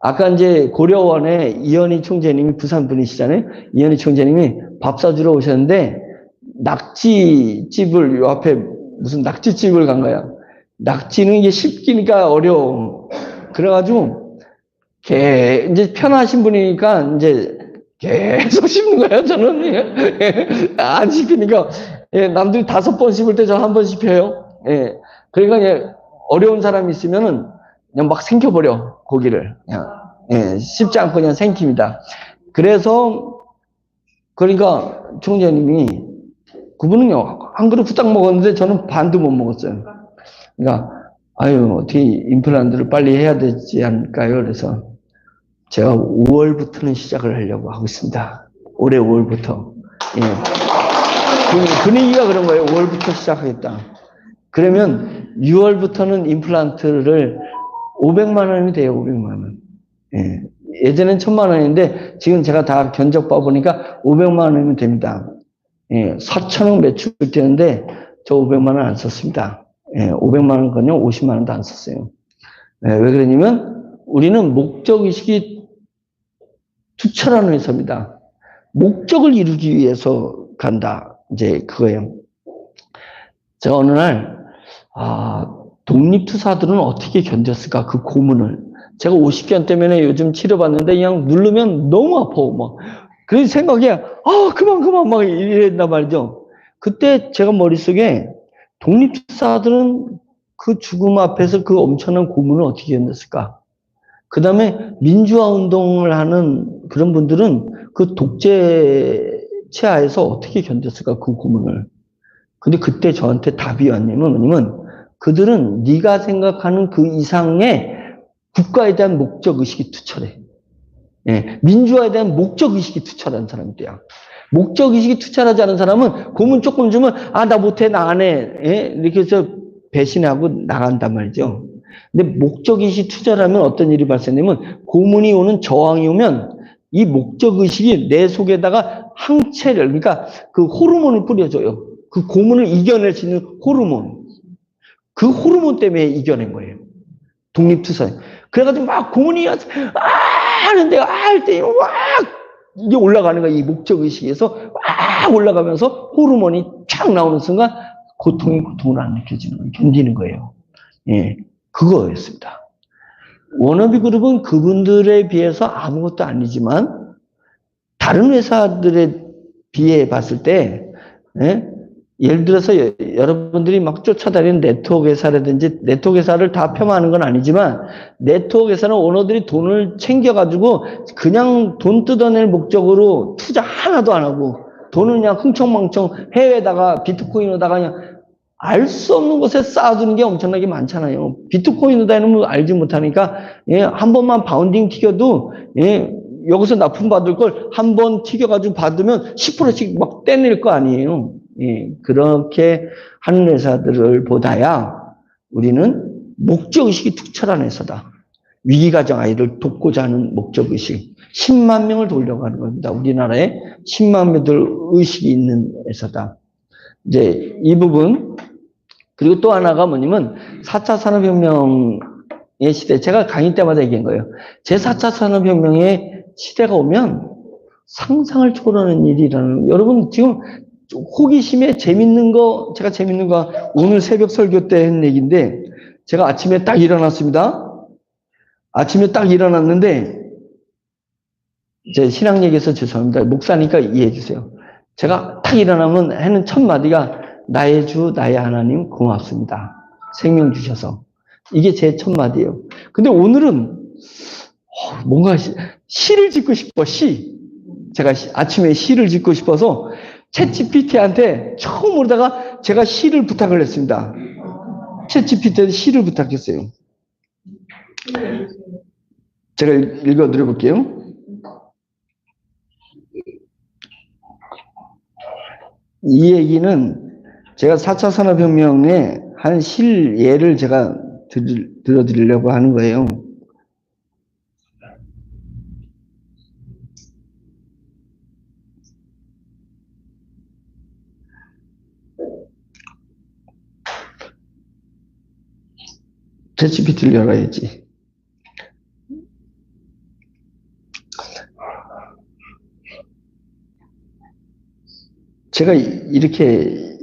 아까 이제 고려원에 이현희 총재님이 부산 분이시잖아요. 이현희 총재님이 밥 사주러 오셨는데 낙지집을 요 앞에 무슨 낙지집을 간 거야. 낙지는 이게 씹기니까 어려워. 그래가지고 이제 편하신 분이니까 이제 계속 씹는 거예요. 저는 안 씹히니까 남들이 5번 씹을 때 저는 1번 씹혀요. 그러니까 어려운 사람이 있으면은 그냥 막 생겨버려 고기를 그냥 씹지 않고 그냥 생깁니다. 그래서 그러니까 총재님이 그분은요 한 그릇 후딱 먹었는데 저는 반도 못 먹었어요. 그러니까 아유 어떻게 임플란트를 빨리 해야 되지 않을까요? 그래서 제가 5월부터는 시작을 하려고 하고 있습니다. 올해 5월부터. 분위기가 그런 거예요. 5월부터 시작하겠다. 그러면 6월부터는 임플란트를 500만 원이 돼요. 500만 원. 예전엔 1000만 원인데 지금 제가 다 견적 봐보니까 500만 원이면 됩니다. 4천억 매출 되는데 저 500만 원 안 썼습니다. 500만 원은요 50만 원도 안 썼어요. 왜 그러냐면 우리는 목적의식이 투철하는 회사입니다. 목적을 이루기 위해서 간다. 이제 그거예요. 제가 어느 날 독립투사들은 어떻게 견뎠을까 그 고문을. 제가 50견 때문에 요즘 치료받는데 그냥 누르면 너무 아파. 막. 그 생각에 그만 막 이랬단 말이죠. 그때 제가 머릿속에 독립투사들은 그 죽음 앞에서 그 엄청난 고문을 어떻게 견뎠을까. 그 다음에 민주화 운동을 하는 그런 분들은 그 독재 체하에서 어떻게 견뎠을까 그 고문을. 근데 그때 저한테 답이 왔냐면 뭐냐면 그들은 네가 생각하는 그 이상의 국가에 대한 목적의식이 투철해. 민주화에 대한 목적의식이 투철한 사람들이야. 목적의식이 투철하지 않은 사람은 고문 조금 주면 나 못해 나 안 해. 이렇게 해서 배신하고 나간단 말이죠. 근데 목적의식이 투철하면 어떤 일이 발생되면 고문이 오는 저항이 오면 이 목적의식이 내 속에다가 항체를 그러니까 그 호르몬을 뿌려줘요. 그 고문을 이겨낼 수 있는 호르몬. 그 호르몬 때문에 이겨낸 거예요. 독립투사. 그래가지고 막 고문이 하는데 할 때 이게 올라가는 거야. 이 목적의식에서 올라가면서 호르몬이 촥 나오는 순간 고통을 안 느껴지는 거예요. 견디는 거예요. 그거였습니다. 워너비 그룹은 그분들에 비해서 아무것도 아니지만 다른 회사들에 비해 봤을 때 예를 들어서 여러분들이 막 쫓아다니는 네트워크 회사라든지 네트워크 회사를 다 폄하하는 건 아니지만 네트워크 회사는 오너들이 돈을 챙겨가지고 그냥 돈 뜯어낼 목적으로 투자 하나도 안 하고 돈을 그냥 흥청망청 해외에다가 비트코인에다가 그냥 알 수 없는 곳에 쌓아두는 게 엄청나게 많잖아요. 비트코인에다는 알지 못하니까 한 번만 바운딩 튀겨도 여기서 납품 받을 걸 한 번 튀겨가지고 받으면 10%씩 막 떼낼 거 아니에요. 그렇게 하는 회사들을 보다야 우리는 목적의식이 투철한 회사다. 위기가정 아이를 돕고자 하는 목적의식. 10만 명을 돌려고 하는 겁니다. 우리나라에 10만 명들 의식이 있는 회사다. 이제 이 부분. 그리고 또 하나가 뭐냐면 4차 산업혁명의 시대. 제가 강의 때마다 얘기한 거예요. 제4차 산업혁명의 시대가 오면 상상을 초월하는 일이 일어나는. 여러분 지금 호기심에 재밌는 거, 제가 재밌는 거 오늘 새벽 설교 때 한 얘기인데 제가 아침에 딱 일어났습니다. 아침에 딱 일어났는데 제 신앙 얘기해서 죄송합니다. 목사니까 이해해 주세요. 제가 딱 일어나면 하는 첫 마디가 나의 주 나의 하나님 고맙습니다. 생명 주셔서. 이게 제 첫 마디예요. 근데 오늘은 뭔가 시를 짓고 싶어. 제가 아침에 시를 짓고 싶어서 챗GPT한테 처음으로다가 제가 시를 부탁을 했습니다. 챗GPT한테 시를 부탁했어요. 제가 읽어드려 볼게요. 이 얘기는 제가 4차 산업혁명의 한 실예를 제가 들어드리려고 하는 거예요. 챗GPT를 열어야지. 제가 이렇게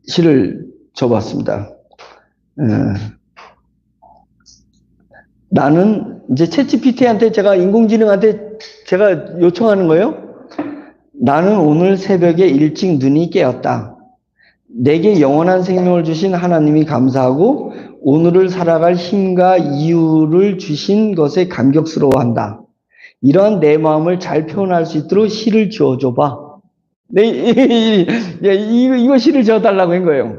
시를 줘봤습니다. 나는 이제 챗GPT한테 제가 인공지능한테 제가 요청하는 거예요. 나는 오늘 새벽에 일찍 눈이 깨었다. 내게 영원한 생명을 주신 하나님이 감사하고 오늘을 살아갈 힘과 이유를 주신 것에 감격스러워한다. 이러한 내 마음을 잘 표현할 수 있도록 시를 지어줘봐. 네, 이거 시를 지어달라고 한 거예요.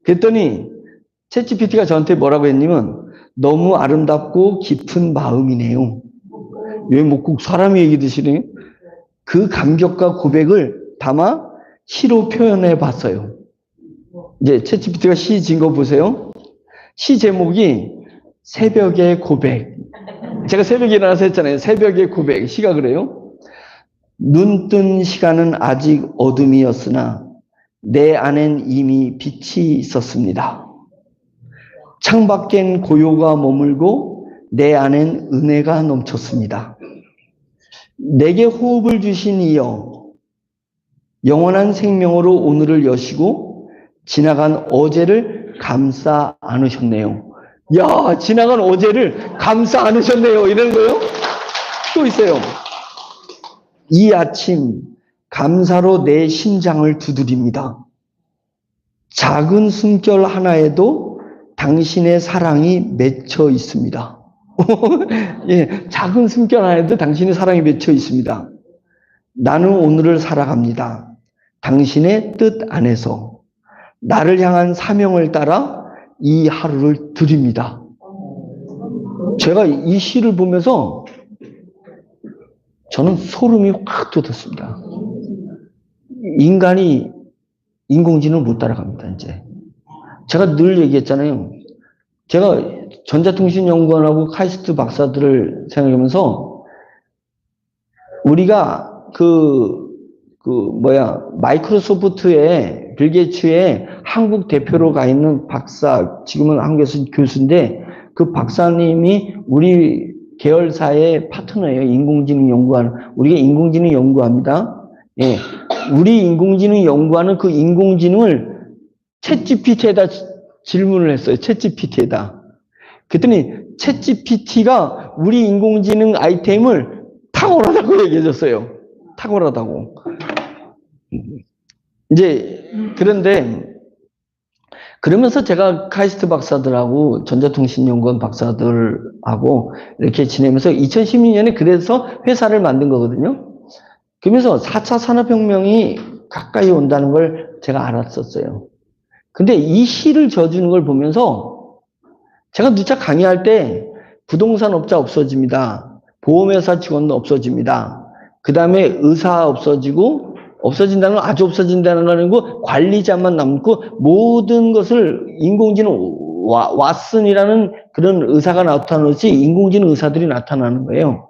그랬더니 챗GPT가 저한테 뭐라고 했냐면 너무 아름답고 깊은 마음이네요. 왜 뭐 꼭 사람이 얘기듯이네. 그 감격과 고백을 담아 시로 표현해 봤어요. 이제 챗GPT가 시 지은 거 보세요. 시 제목이 새벽의 고백. 제가 새벽에 일어나서 했잖아요. 새벽의 고백. 시가 그래요. 눈 뜬 시간은 아직 어둠이었으나 내 안엔 이미 빛이 있었습니다. 창밖엔 고요가 머물고 내 안엔 은혜가 넘쳤습니다. 내게 호흡을 주신 이여 영원한 생명으로 오늘을 여시고 지나간 어제를 감싸 안으셨네요. 야, 지나간 어제를 감싸 안으셨네요. 이러는 거요? 또 있어요. 이 아침 감사로 내 심장을 두드립니다. 작은 숨결 하나에도 당신의 사랑이 맺혀 있습니다. 예, 작은 숨결 하나에도 당신의 사랑이 맺혀 있습니다. 나는 오늘을 살아갑니다. 당신의 뜻 안에서 나를 향한 사명을 따라 이 하루를 드립니다. 제가 이 시를 보면서 저는 소름이 확 돋았습니다. 인간이 인공지능을 못 따라갑니다, 이제. 제가 늘 얘기했잖아요. 제가 전자통신연구원하고 카이스트 박사들을 생각하면서 우리가 마이크로소프트의 빌 게이츠의 한국 대표로 가 있는 박사, 지금은 한국에서 교수인데 그 박사님이 우리 계열사의 파트너예요. 인공지능 연구하는. 우리가 인공지능 연구합니다. 예. 우리 인공지능 연구하는 그 인공지능을 챗GPT에다 질문을 했어요. 챗GPT에다. 그랬더니 챗GPT가 우리 인공지능 아이템을 탁월하다고 얘기해줬어요. 탁월하다고. 이제 그런데 그러면서 제가 카이스트 박사들하고 전자통신연구원 박사들하고 이렇게 지내면서 2016년에 그래서 회사를 만든 거거든요. 그러면서 4차 산업혁명이 가까이 온다는 걸 제가 알았었어요. 근데 이 시를 져주는 걸 보면서 제가 누차 강의할 때 부동산 업자 없어집니다. 보험회사 직원도 없어집니다. 그 다음에 의사 없어지고 없어진다는 건 아주 없어진다는 건 아니고 관리자만 남고 모든 것을 인공지능 왓슨이라는 그런 의사가 나타나듯이 인공지능 의사들이 나타나는 거예요.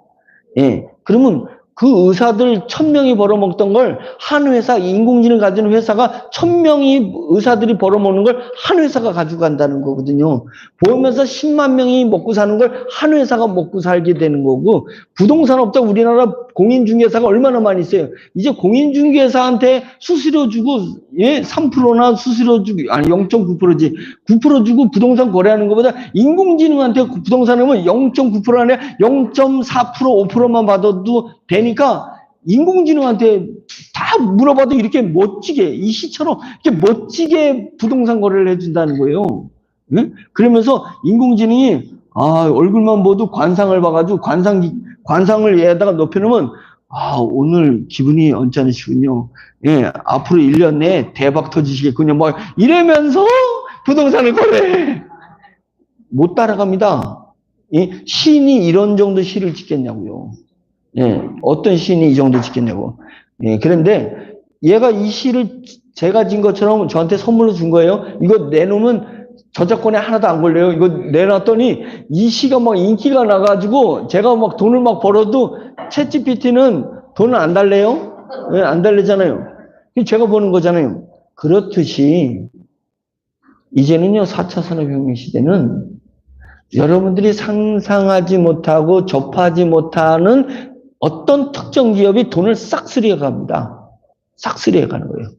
예. 그러면 그 의사들 1000명이 벌어먹던 걸 한 회사, 인공지능 가지는 회사가 1000명이 의사들이 벌어먹는 걸 한 회사가 가지고 간다는 거거든요. 보험회사 10만 명이 먹고 사는 걸 한 회사가 먹고 살게 되는 거고, 부동산업자 우리나라 공인중개사가 얼마나 많이 있어요. 이제 공인중개사한테 수수료 주고, 예, 3%나 수수료 주고, 아니 0.9%지, 9% 주고 부동산 거래하는 것보다 인공지능한테 부동산을 하면 0.9% 아니라 0.4%, 5%만 받아도 되니까 인공지능한테 다 물어봐도 이렇게 멋지게, 이 시처럼 이렇게 멋지게 부동산 거래를 해준다는 거예요. 응? 그러면서 인공지능이 얼굴만 봐도 관상을 봐가지고 관상을 얘에다가 높여놓으면 오늘 기분이 언짢으시군요. 예, 앞으로 1년 내에 대박 터지시겠군요. 뭐 이러면서 부동산을 거래해. 못 따라갑니다. 시인이 이런 정도 시를 짓겠냐고요. 예, 어떤 시인이 이 정도 짓겠냐고. 예, 그런데 얘가 이 시를 제가 진 것처럼 저한테 선물로 준 거예요. 이거 내놓으면 저작권에 하나도 안 걸려요. 이거 내놨더니 이 시가 막 인기가 나가지고 제가 막 돈을 막 벌어도 챗GPT는 돈을 안 달래요? 예, 안 달래잖아요. 제가 버는 거잖아요. 그렇듯이 이제는요, 4차 산업혁명 시대는 여러분들이 상상하지 못하고 접하지 못하는 어떤 특정 기업이 돈을 싹 쓸이해 갑니다. 싹 쓸이해 가는 거예요.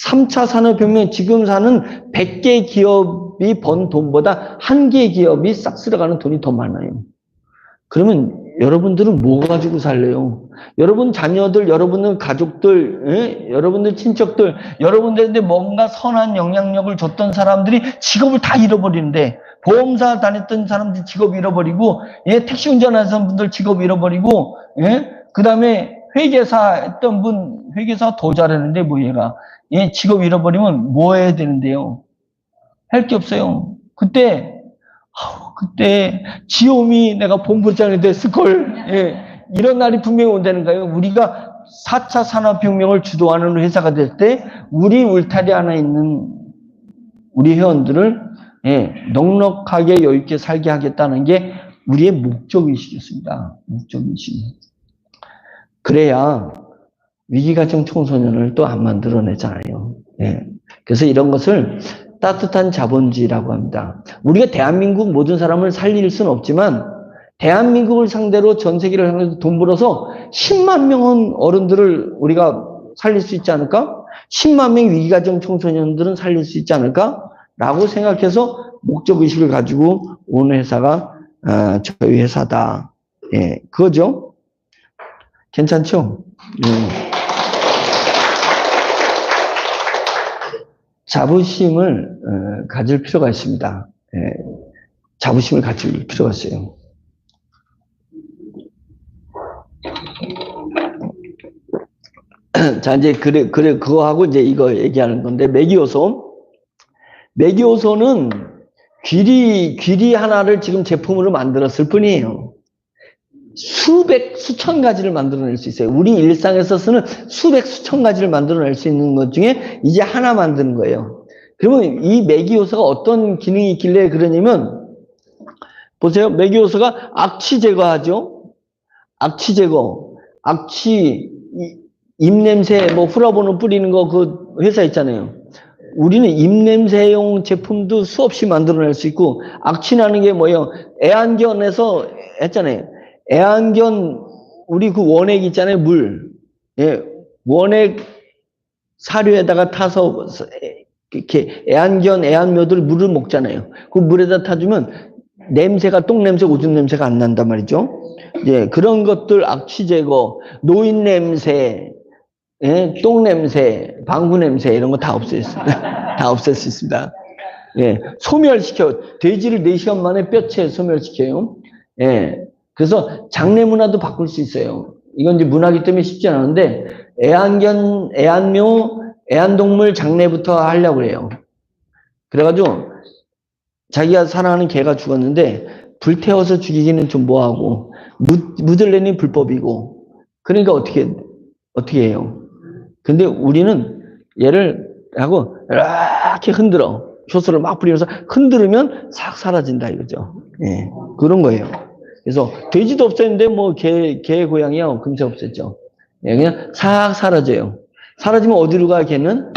3차 산업혁명 지금 사는 100개 기업이 번 돈보다 1개 기업이 싹 쓸어가는 돈이 더 많아요. 그러면 여러분들은 뭐 가지고 살래요? 여러분 자녀들, 여러분들 가족들, 여러분들 친척들, 여러분들한테 뭔가 선한 영향력을 줬던 사람들이 직업을 다 잃어버리는데, 보험사 다녔던 사람들 직업 잃어버리고, 택시 운전하던 분들 직업 잃어버리고, 그 다음에 회계사 했던 분, 회계사 더 잘하는데 뭐 얘가, 직업 잃어버리면 뭐 해야 되는데요? 할 게 없어요. 그때 지홈이 내가 본부장이 됐을걸. 이런 날이 분명히 온다는 거예요. 우리가 4차 산업혁명을 주도하는 회사가 될 때 우리 울타리 안에 있는 우리 회원들을 넉넉하게 여유있게 살게 하겠다는 게 우리의 목적의식이었습니다. 목적의식. 그래야 위기가정 청소년을 또 안 만들어내잖아요. 그래서 이런 것을 따뜻한 자본주의라고 합니다. 우리가 대한민국 모든 사람을 살릴 수는 없지만 대한민국을 상대로 전 세계를 상대로 돈 벌어서 10만 명은 어른들을 우리가 살릴 수 있지 않을까? 10만 명 위기가정 청소년들은 살릴 수 있지 않을까? 라고 생각해서 목적의식을 가지고 온 회사가 저희 회사다. 그거죠? 괜찮죠? 자부심을 가질 필요가 있습니다. 자부심을 가질 필요가 있어요. 자, 이제 그거 하고 이제 이거 얘기하는 건데, 매기효소. 매기효소는 귀리 하나를 지금 제품으로 만들었을 뿐이에요. 수천 가지를 만들어낼 수 있어요. 우리 일상에서 쓰는 수천 가지를 만들어낼 수 있는 것 중에 이제 하나 만드는 거예요. 그러면 이 매기효소가 어떤 기능이 있길래 그러냐면, 보세요. 매기효소가 악취 제거하죠. 악취 제거. 입냄새, 후라보는 뿌리는 거 그 회사 있잖아요. 우리는 입냄새용 제품도 수없이 만들어낼 수 있고, 악취 나는 게 뭐예요? 애완견에서 했잖아요. 애완견, 우리 그 원액 있잖아요, 물. 원액 사료에다가 타서, 이렇게 애완묘들 물을 먹잖아요. 그 물에다 타주면 냄새가, 똥냄새, 오줌 냄새가 안 난단 말이죠. 그런 것들, 악취 제거, 노인 냄새, 똥냄새, 방구 냄새, 이런 거 다 없앨 수 있습니다. 다 없앨 수 있습니다. 소멸시켜. 돼지를 4시간 만에 뼈채 소멸시켜요. 그래서 장내 문화도 바꿀 수 있어요. 이건 이제 문화기 때문에 쉽지 않은데, 애완묘, 애완동물 장내부터 하려고 해요. 그래가지고, 자기가 사랑하는 개가 죽었는데, 불태워서 죽이기는 좀 뭐하고, 묻으려니 불법이고, 그러니까 어떻게 해요? 근데 우리는 얘를 하고, 이렇게 흔들어. 효소를 막 뿌리면서 흔들으면 싹 사라진다, 이거죠. 그런 거예요. 그래서 돼지도 없었는데 개 고양이야 금세 없었죠. 그냥 싹 사라져요. 사라지면 어디로 가? 걔는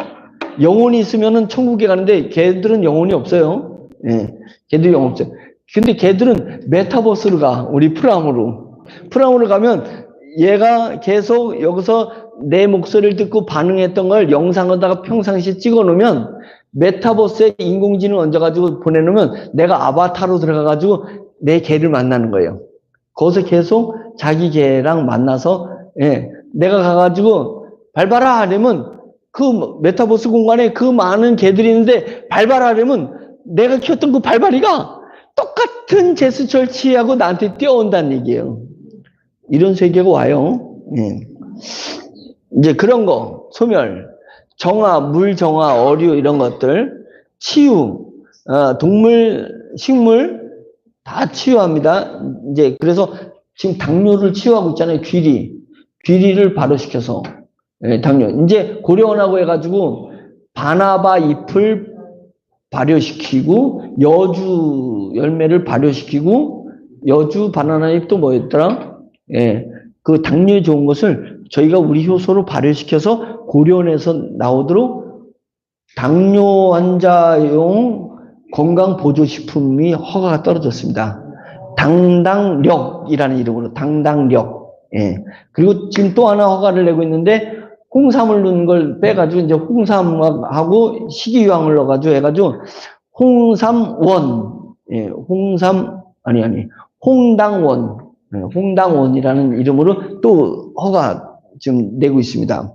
영혼이 있으면은 천국에 가는데 걔들은 영혼이 없어요. 걔들 영혼 없어요. 근데 걔들은 메타버스로 가. 우리 프람으로 가면 얘가 계속 여기서 내 목소리를 듣고 반응했던 걸 영상에다가 평상시에 찍어 놓으면 메타버스에 인공지능 얹어가지고 보내놓으면 내가 아바타로 들어가가지고 내 개를 만나는 거예요. 거기서 계속 자기 개랑 만나서, 내가 가가지고 밟아라 하려면 그 메타버스 공간에 그 많은 개들이 있는데 밟아라 하려면 내가 키웠던 그 발발이가 똑같은 제스처를 취하고 나한테 뛰어온다는 얘기예요. 이런 세계가 와요. 이제 그런 거, 소멸, 정화, 물 정화, 어류 이런 것들, 치유, 동물, 식물 다 치유합니다. 이제 그래서 지금 당뇨를 치유하고 있잖아요. 귀리를 발효시켜서 당뇨. 이제 고려원하고 해가지고 바나바 잎을 발효시키고 여주 열매를 발효시키고 여주 바나나 잎도 뭐였더라? 그 당뇨에 좋은 것을 저희가 우리 효소로 발효시켜서 고려원에서 나오도록 당뇨 환자용 건강보조식품이 허가가 떨어졌습니다. 당당력이라는 이름으로 당당력. 예. 그리고 지금 또 하나 허가를 내고 있는데, 홍삼을 넣는 걸 빼가지고, 이제 홍삼하고 식이유황을 넣어가지고 해가지고, 홍삼원, 예, 홍당원, 예, 홍당원이라는 이름으로 또 허가 지금 내고 있습니다.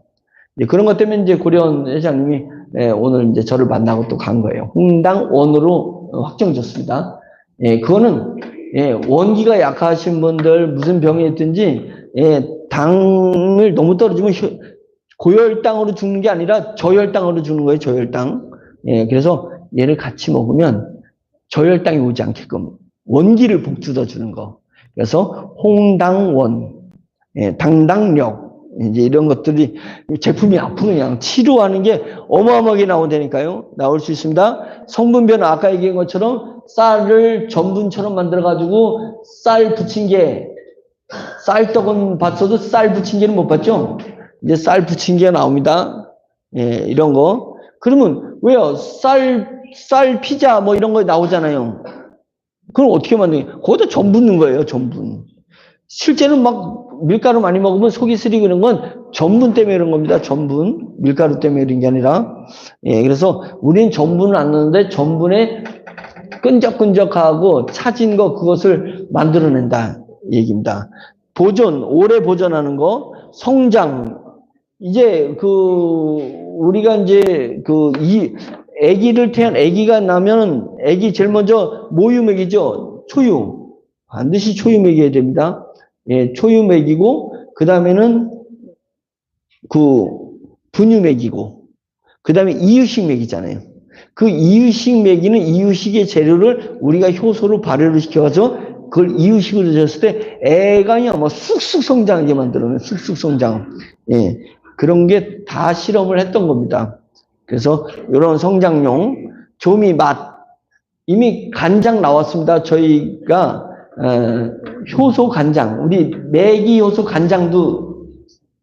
예, 그런 것 때문에 이제 고려원 회장님이 예, 오늘 이제 저를 만나고 또 간 거예요. 홍당원으로 확정졌습니다. 예, 그거는 예, 원기가 약하신 분들 무슨 병이 있든지 예, 당을 너무 떨어지면 고혈당으로 죽는 게 아니라 저혈당으로 죽는 거예요. 저혈당. 예, 그래서 얘를 같이 먹으면 저혈당이 오지 않게끔 원기를 복주어 주는 거. 그래서 홍당원, 예, 당당력 이제 이런 것들이 제품이 앞으로 그냥 치료하는 게 어마어마하게 나오다니까요. 나올 수 있습니다. 성분별은 아까 얘기한 것처럼 쌀을 전분처럼 만들어가지고 쌀 부침개, 쌀떡은 봤어도 쌀 부침개는 못 봤죠? 이제 쌀 부침개가 나옵니다. 예, 이런 거. 그러면 왜요? 쌀 피자 뭐 이런 거 나오잖아요. 그럼 어떻게 만드냐? 거기다 전분 넣는 거예요, 전분. 실제는 막 밀가루 많이 먹으면 속이 쓰리고 이런 건 전분 때문에 그런 겁니다. 전분. 밀가루 때문에 그런 게 아니라. 예, 그래서 우리는 전분을 안 넣는데 전분에 끈적끈적하고 차진 거 그것을 만들어낸다 얘기입니다. 보존, 오래 보존하는 거, 성장. 이제 우리가 이제 아기가 나면 아기 제일 먼저 모유 먹이죠. 초유. 반드시 초유 먹여야 됩니다. 예, 초유 먹이고, 그 다음에는 분유 먹이고, 그 다음에 이유식 먹이잖아요. 그 이유식 먹이는 이유식의 재료를 우리가 효소로 발효를 시켜서 그걸 이유식으로 줬을 때 애가 뭐 쑥쑥 성장하게 만들어요. 쑥쑥 성장. 예, 그런 게 다 실험을 했던 겁니다. 그래서 이런 성장용 조미 맛 이미 간장 나왔습니다. 저희가 효소 간장, 우리 매기 효소 간장도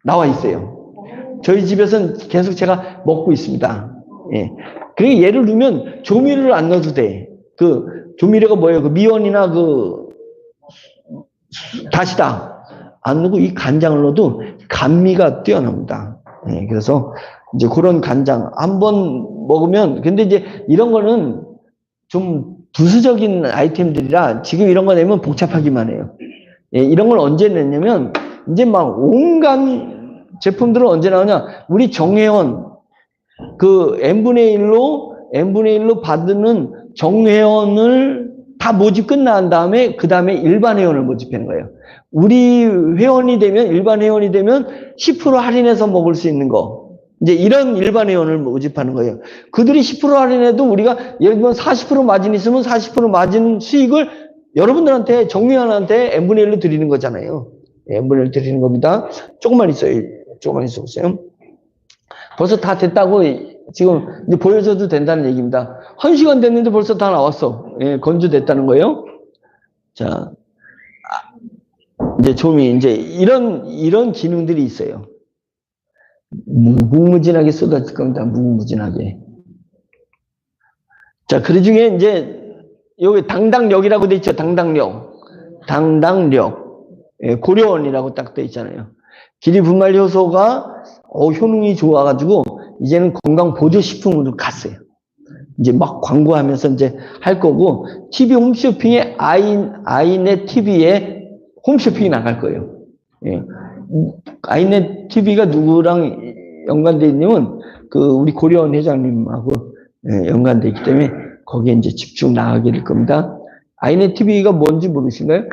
나와 있어요. 저희 집에서는 계속 제가 먹고 있습니다. 예. 그리고 얘를 넣으면 조미료를 안 넣어도 돼. 조미료가 뭐예요? 미원이나 다시다 안 넣고 이 간장을 넣어도 감미가 뛰어납니다. 예. 그래서 이제 그런 간장 한번 먹으면, 근데 이제 이런 거는 좀 부수적인 아이템들이라 지금 이런 거 내면 복잡하기만 해요. 예, 이런 걸 언제 냈냐면 이제 막 온갖 제품들은 언제 나오냐? 우리 정회원 n분의 1로 받는 정회원을 다 모집 끝난 다음에 그 다음에 일반 회원을 모집하는 거예요. 우리 회원이 되면 일반 회원이 되면 10% 할인해서 먹을 수 있는 거. 이제 이런 일반 회원을 모집하는 거예요. 그들이 10% 할인해도 우리가 예를 들면 40% 마진 있으면 40% 마진 수익을 여러분들한테 정회원한테 n분의 1로 드리는 거잖아요. n분의 1 드리는 겁니다. 조금만 있어요. 조금만 있어보세요. 벌써 다 됐다고 지금 이제 보여줘도 된다는 얘기입니다. 1시간 됐는데 벌써 다 나왔어. 예, 건조됐다는 거예요. 자, 이제 이제 이런 기능들이 있어요. 무궁무진하게 쏟아질 겁니다. 무궁무진하게. 자, 그 중에 이제 여기 당당력이라고 돼 있죠. 당당력. 예, 고려원이라고 딱 돼 있잖아요. 기리분말 효소가 효능이 좋아가지고 이제는 건강보조식품으로 갔어요. 이제 막 광고하면서 이제 할 거고, TV 홈쇼핑에 아이넷 TV에 홈쇼핑이 나갈 거예요. 예. 아이넷 TV가 누구랑 연관되어 있냐면 우리 고려원 회장님하고 예, 연관되어 있기 때문에 거기에 이제 집중 나가게 될 겁니다. 아이넷 TV가 뭔지 모르시나요?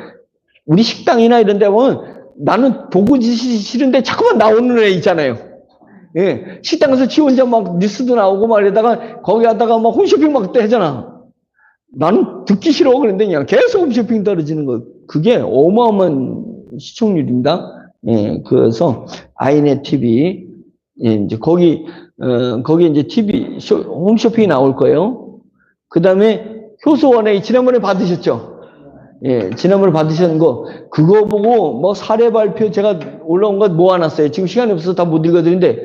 우리 식당이나 이런 데 보면 나는 보고 싫은데 자꾸만 나오는 애 있잖아요. 예, 식당에서 지 혼자 막 뉴스도 나오고 막 이러다가 거기 하다가 막 홈쇼핑 막 하잖아. 나는 듣기 싫어. 그런데 그냥 계속 홈쇼핑 떨어지는 거. 그게 어마어마한 시청률입니다. 예, 그래서 아이넷 TV, 예, 이제 거기 이제 TV 홈쇼핑이 나올 거예요. 그 다음에 효소원에 지난번에 받으셨죠? 예, 지난번에 받으셨는 거, 그거 보고 뭐 사례 발표 제가 올라온 거 모아놨어요. 지금 시간이 없어서 다 못 읽어드리는데,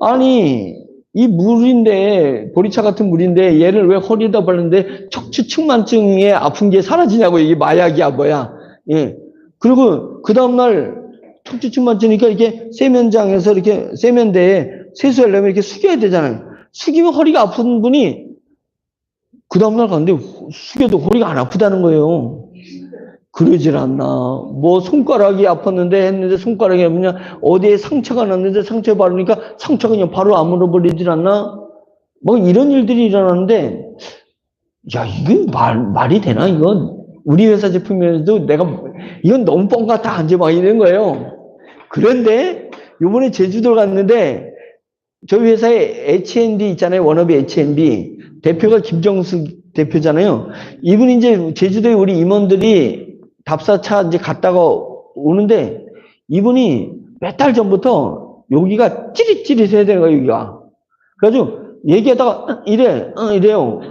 아니, 이 물인데, 보리차 같은 물인데, 얘를 왜 허리에다 바르는데 척추 측만증에 아픈 게 사라지냐고, 이게 마약이야, 뭐야. 예. 그리고 그 다음날 척추측만 찌니까 이렇게 세면장에서 이렇게 세면대에 세수하려면 이렇게 숙여야 되잖아요. 숙이면 허리가 아픈 분이 그 다음날 갔는데 숙여도 허리가 안 아프다는 거예요. 그러질 않나. 뭐 손가락이 아팠는데 했는데 손가락이 그냥 어디에 상처가 났는데 상처에 바르니까 상처가 그냥 바로 아물어버리질 않나. 뭐 이런 일들이 일어나는데 야, 이게 말이 되나, 이건? 우리 회사 제품이어도 내가, 이건 너무 뻥 같아, 안 돼, 막 이런 거예요. 그런데, 요번에 제주도 갔는데, 저희 회사에 H&B 있잖아요. 워너비 H&B. 대표가 김정수 대표잖아요. 이분이 이제 제주도에 우리 임원들이 답사차 이제 갔다가 오는데, 이분이 몇 달 전부터 여기가 찌릿찌릿해야 되는 거예요, 여기가. 그래가지고, 얘기하다가 이래요.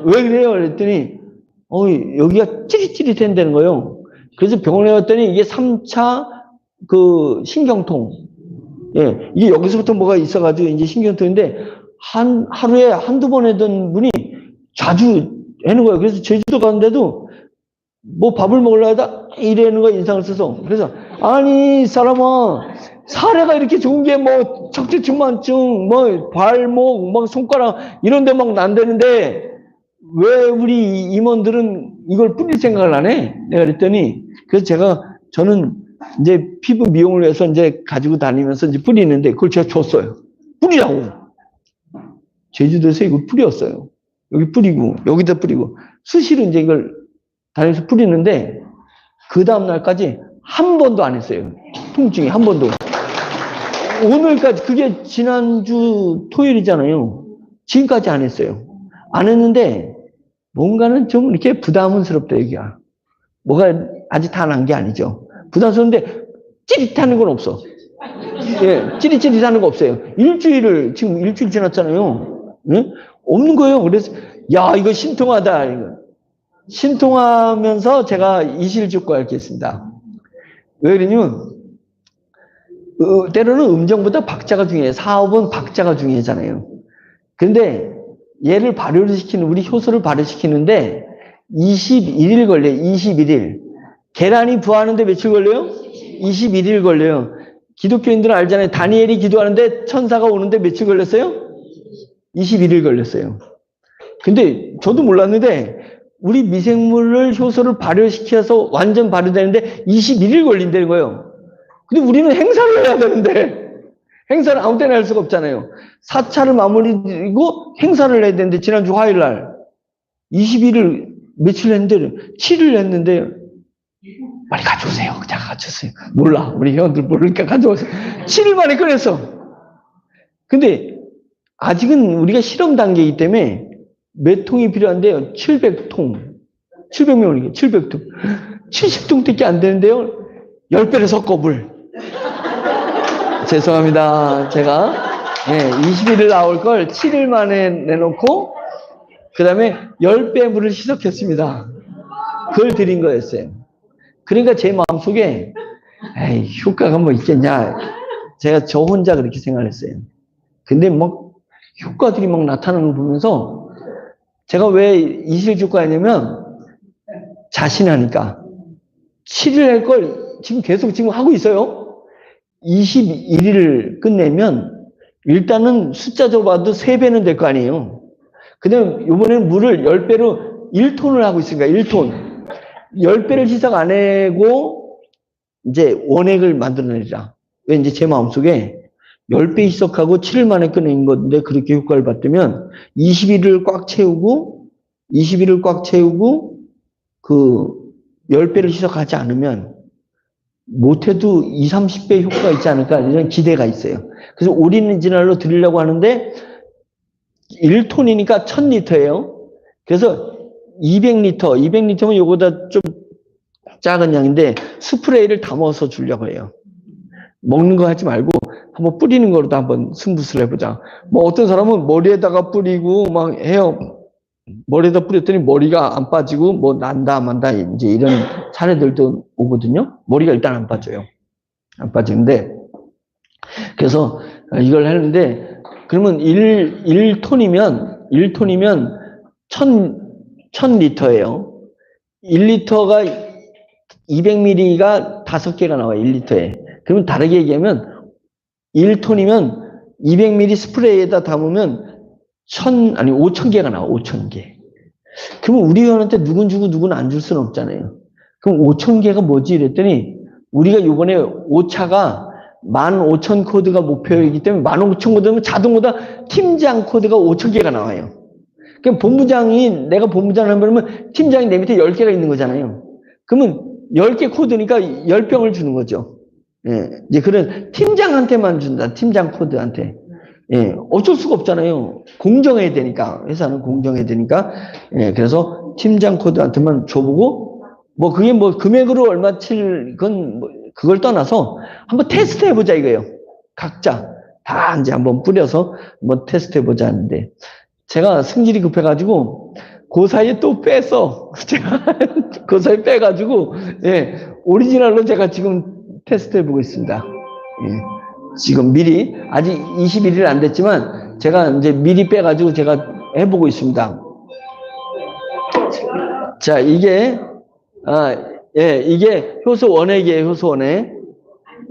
왜 그래요? 그랬더니 여기가 찌릿찌릿한다는 거예요. 그래서 병원에 갔더니 이게 3차 그 신경통. 예, 이게 여기서부터 뭐가 있어가지고 이제 신경통인데 하루에 한두 번 하던 분이 자주 하는 거예요. 그래서 제주도 갔는데도 뭐 밥을 먹으려 하다 이래는 거 인상을 써서 그래서 아니 이 사람아 사례가 이렇게 좋은 게 뭐 척추측만증, 뭐 발목, 뭐 손가락 이런 데 막 난다는데 왜 우리 임원들은 이걸 뿌릴 생각을 안 해? 내가 그랬더니 그래서 저는 이제 피부 미용을 위해서 이제 가지고 다니면서 이제 뿌리는데 그걸 제가 줬어요. 뿌리라고. 제주도에서 이걸 뿌렸어요. 여기 뿌리고 여기다 뿌리고 수시로 이제 이걸 다니면서 뿌리는데 그 다음 날까지 한 번도 안 했어요. 통증이 한 번도. 오늘까지 그게 지난주 토요일이잖아요. 지금까지 안 했어요. 안 했는데 뭔가는 좀 이렇게 부담스럽다 여기가. 뭐가 아직 다 난 게 아니죠. 부담스러운데 찌릿하는 건 없어. 예, 찌릿찌릿하는 거 없어요. 지금 일주일 지났잖아요. 예? 없는 거예요. 그래서 야 이거 신통하다. 이거. 신통하면서 제가 이실직고 겠습니다. 왜 그러냐면 때로는 음정보다 박자가 중요해요. 사업은 박자가 중요하잖아요. 근데 얘를 발효를 시키는 우리 효소를 발효시키는데 21일 걸려요. 21일. 계란이 부화하는데 며칠 걸려요? 21일 걸려요. 기독교인들은 알잖아요. 다니엘이 기도하는데 천사가 오는데 며칠 걸렸어요? 21일 걸렸어요. 근데 저도 몰랐는데 우리 미생물을 효소를 발효시켜서 완전 발효되는데 21일 걸린다는 거예요. 근데 우리는 행사를 해야 되는데 행사를 아무 때나 할 수가 없잖아요. 4차를 마무리고 행사를 해야 되는데 지난주 화요일날 21일 며칠 했는데 7일 했는데 빨리 가져오세요. 그냥 가져오세요. 몰라. 우리 회원들 모르니까 가져오세요. 7일 만에 꺼냈어. 근데 아직은 우리가 실험 단계이기 때문에 몇 통이 필요한데요? 700통. 700명이니까 700통. 70통밖에 안 되는데요? 10배를 섞어 물. 죄송합니다. 제가 20일을 나올 걸 7일 만에 내놓고 그 다음에 10배 물을 희석했습니다. 그걸 드린 거였어요. 그러니까 제 마음속에 에이, 효과가 뭐 있겠냐. 제가 저 혼자 그렇게 생각했어요. 근데 막 효과들이 막 나타나는 걸 보면서 제가 왜 이실주가 했냐면 자신하니까 7일 할 걸 지금 계속 지금 하고 있어요. 21일을 끝내면 일단은 숫자적으로 봐도 3배는 될 거 아니에요. 그다음 이번에는 물을 10배로 1톤을 하고 있으니까 1톤. 10배를 희석 안 하고 이제 원액을 만들어내자. 왜 이제 제 마음속에 10배 희석하고 7일 만에 꺼낸 건데 그렇게 효과를 봤다면 21일을 꽉 채우고 그 10배를 희석하지 않으면 못해도 20, 30배 효과가 있지 않을까 이런 기대가 있어요. 그래서 오리지널로 드리려고 하는데 1톤이니까 1000리터예요. 그래서 200리터면 요거보다 좀 작은 양인데 스프레이를 담아서 주려고 해요. 먹는 거 하지 말고 한번 뿌리는 거로도 한번 승부수를 해보자. 뭐 어떤 사람은 머리에다가 뿌리고 막 해요. 머리에다 뿌렸더니 머리가 안 빠지고 뭐 난다 만다 이제 이런 사례들도 오거든요. 머리가 일단 안 빠져요. 안 빠지는데 그래서 이걸 하는데 그러면 1톤이면 1000리터예요. 1리터가 200ml가 5개가 나와요. 1리터에. 그러면 다르게 얘기하면 1톤이면 200ml 스프레이에다 담으면 5,000개가 나와, 5,000개. 그러면 우리 회원한테 누군 주고 누군 안 줄 수는 없잖아요. 그럼 5,000개가 뭐지? 이랬더니 우리가 요번에 5차가 15,000 코드가 목표이기 때문에 15,000 코드면 자동으로 팀장 코드가 5,000개가 나와요. 그럼 내가 본부장을 하면 팀장이 내 밑에 10개가 있는 거잖아요. 그러면 10개 코드니까 10병을 주는 거죠. 예, 이제 그런 팀장한테만 준다. 팀장 코드한테. 예, 어쩔 수가 없잖아요. 공정해야 되니까. 회사는 공정해야 되니까. 예, 그래서 팀장 코드한테만 줘보고, 뭐 그게 뭐 금액으로 얼마 그건 뭐 그걸 떠나서 한번 테스트 해보자 이거예요. 각자 다 이제 한번 뿌려서 뭐 테스트 해보자 하는데, 제가 승질이 급해가지고 그 사이에 또 뺐어. 제가 그 사이에 빼가지고, 예, 오리지널로 제가 지금 테스트 해보고 있습니다. 예. 지금 미리, 아직 21일 안 됐지만, 제가 이제 미리 빼가지고 제가 해보고 있습니다. 자, 이게 효소 원액이에요, 효소 원액.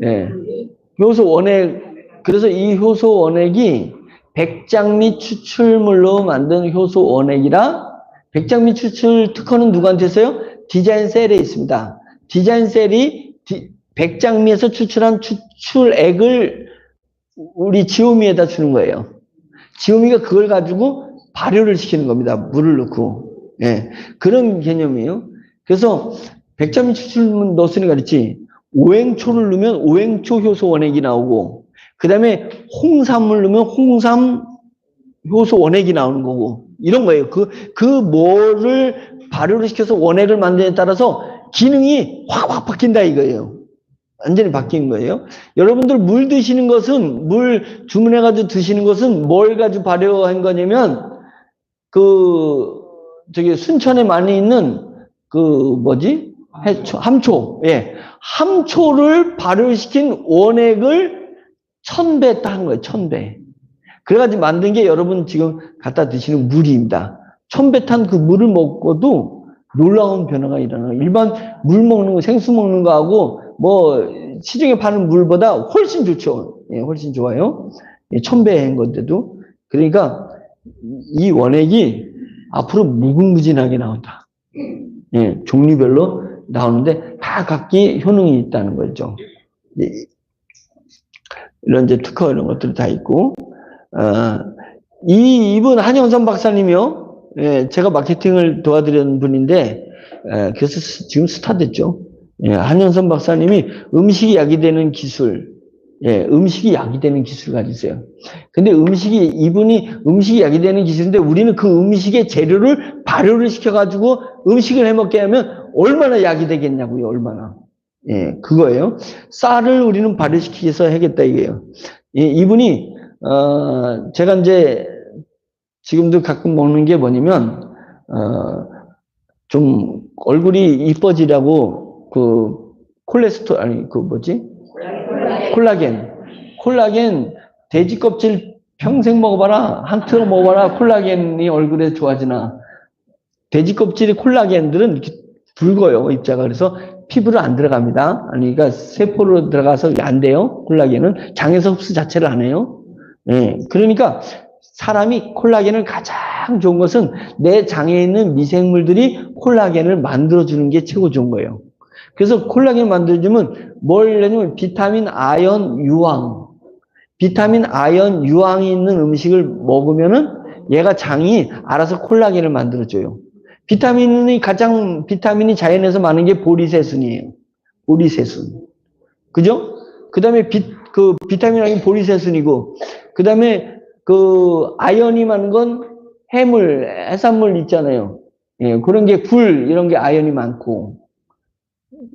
예. 효소 원액, 그래서 이 효소 원액이 백장미 추출물로 만든 효소 원액이라, 백장미 추출 특허는 누구한테 있어요? 디자인 셀에 있습니다. 디자인 셀이 백장미에서 추출한 추출액을 우리 지오미에다 주는 거예요. 지오미가 그걸 가지고 발효를 시키는 겁니다. 물을 넣고. 예. 그런 개념이에요. 그래서 백장미 추출물 넣었으니까 그랬지. 오행초를 넣으면 오행초 효소 원액이 나오고, 그 다음에 홍삼을 넣으면 홍삼 효소 원액이 나오는 거고, 이런 거예요. 뭐를 발효를 시켜서 원액을 만드냐에 따라서 기능이 확 바뀐다 이거예요. 완전히 바뀐 거예요. 여러분들 물 드시는 것은, 물 주문해가지고 드시는 것은 뭘 가지고 발효한 거냐면, 순천에 많이 있는, 함초. 예. 함초를 발효시킨 원액을 1000배 한 거예요, 1000배. 그래가지고 만든 게 여러분 지금 갖다 드시는 물입니다. 1000배 탄 그 물을 먹고도 놀라운 변화가 일어나요. 일반 물 먹는 거, 생수 먹는 거하고, 시중에 파는 물보다 훨씬 좋죠. 예, 훨씬 좋아요. 예, 1000배인 건데도. 그러니까, 이 원액이 앞으로 무궁무진하게 나온다. 예, 종류별로 나오는데, 다 각기 효능이 있다는 거죠. 예, 이런 이제 특허 이런 것들이 다 있고, 이분 한영선 박사님이요. 예, 제가 마케팅을 도와드리는 분인데, 그래서 지금 스타 됐죠. 예, 한영선 박사님이 음식이 약이 되는 기술, 음식이 약이 되는 기술 가지고 있어요. 근데 이분이 음식이 약이 되는 기술인데 우리는 그 음식의 재료를 발효를 시켜가지고 음식을 해먹게 하면 얼마나 약이 되겠냐고요, 얼마나. 예, 그거예요. 쌀을 우리는 발효시키기 위해서 하겠다 이거예요. 예, 이분이, 제가 이제 지금도 가끔 먹는 게 뭐냐면, 좀 얼굴이 이뻐지라고 콜라겐 돼지 껍질 평생 먹어봐라, 한 틀어 먹어봐라. 콜라겐이 얼굴에 좋아지나. 돼지 껍질의 콜라겐들은 이렇게 붉어요, 입자가. 그래서 피부로 안 들어갑니다. 그러니까 세포로 들어가서 안 돼요. 콜라겐은 장에서 흡수 자체를 안 해요. 예, 그러니까 사람이 콜라겐을 가장 좋은 것은 내 장에 있는 미생물들이 콜라겐을 만들어주는 게 최고 좋은 거예요. 그래서 콜라겐을 만들어주면 뭘 내냐면 비타민, 아연, 유황. 비타민, 아연, 유황이 있는 음식을 먹으면은 얘가 장이 알아서 콜라겐을 만들어줘요. 비타민이 자연에서 많은 게 보리새순이에요. 보리새순. 그죠? 그 다음에 비타민이 보리새순이고, 그 다음에 아연이 많은 건 해산물 있잖아요. 예, 그런 게 이런 게 아연이 많고,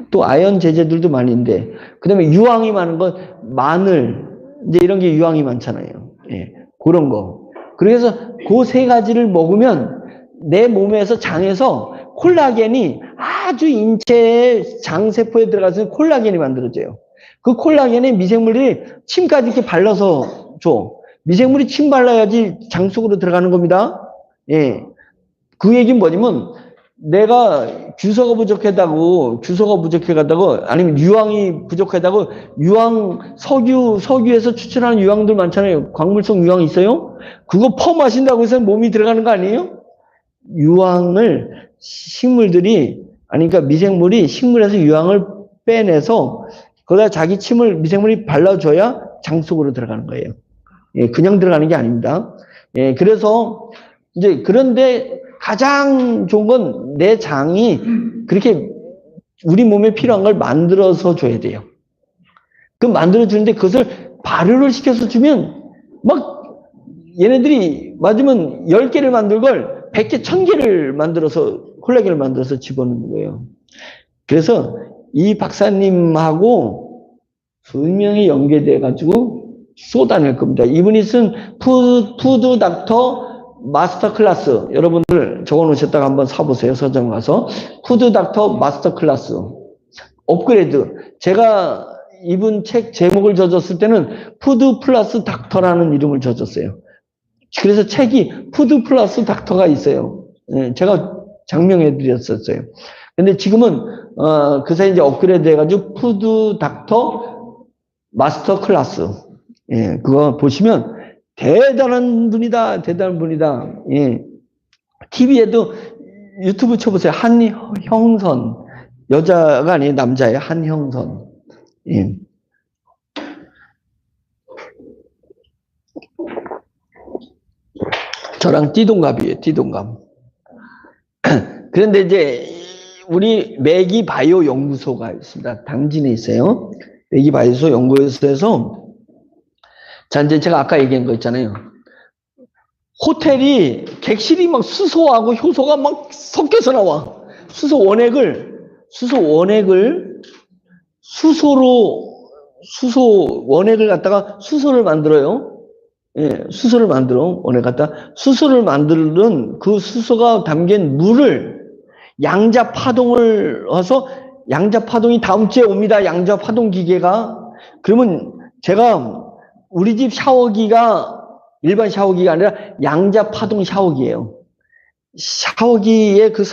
또 아연 제제들도 많이 있는데, 그 다음에 유황이 많은 건 마늘, 이제 이런 게 유황이 많잖아요. 예, 그런 거. 그래서 그 세 가지를 먹으면 내 몸에서 장에서 콜라겐이 아주 인체의 장세포에 들어가서 콜라겐이 만들어져요. 그 콜라겐에 미생물이 침까지 이렇게 발라서 줘. 미생물이 침 발라야지 장 속으로 들어가는 겁니다. 예. 그 얘기는 뭐냐면 내가 규소가 부족하다고, 아니면 유황이 부족하다고, 석유에서 추출하는 유황들 많잖아요. 광물성 유황 있어요? 그거 퍼 마신다고 해서 몸이 들어가는 거 아니에요? 유황을 그러니까 미생물이 식물에서 유황을 빼내서, 거기다 자기 침을 미생물이 발라줘야 장 속으로 들어가는 거예요. 예, 그냥 들어가는 게 아닙니다. 예, 그래서, 그런데 가장 좋은 건 내 장이 그렇게 우리 몸에 필요한 걸 만들어서 줘야 돼요. 그 만들어주는데 그것을 발효를 시켜서 주면 막 얘네들이 맞으면 10개를 만들 걸 100개, 1000개를 만들어서 콜라겐을 만들어서 집어넣는 거예요. 그래서 이 박사님하고 분명히 연계돼 가지고 쏟아낼 겁니다. 이분이 쓴 푸드 닥터 마스터 클래스, 여러분들 적어 놓으셨다가 한번 사보세요. 서점 가서. 푸드 닥터 마스터 클래스 업그레이드. 제가 이분 책 제목을 적었을 때는 푸드 플러스 닥터라는 이름을 적었어요. 그래서 책이 푸드 플러스 닥터가 있어요. 예, 제가 장명해 드렸었어요. 근데 지금은 그 사이 이제 업그레이드 해가지고 푸드 닥터 마스터 클래스. 예, 그거 보시면 대단한 분이다. 예. TV에도 유튜브 쳐보세요. 한형선. 여자가 아니에요. 남자예요. 한형선. 예. 저랑 띠동갑이에요. 띠동갑. 그런데 이제 우리 매기바이오 연구소가 있습니다. 당진에 있어요. 매기바이오 연구소에서 자, 이제 제가 아까 얘기한 거 있잖아요. 호텔이 객실이 막 수소하고 효소가 막 섞여서 나와. 수소 원액을 갖다가 수소를 만들어요. 예, 수소를 만들어. 원액 갖다 수소를 만드는 그 수소가 담긴 물을 양자 파동을 해서 양자 파동이 다음 주에 옵니다. 양자 파동 기계가. 그러면 제가 우리 집 샤워기가 일반 샤워기가 아니라 양자 파동 샤워기예요. 샤워기에 그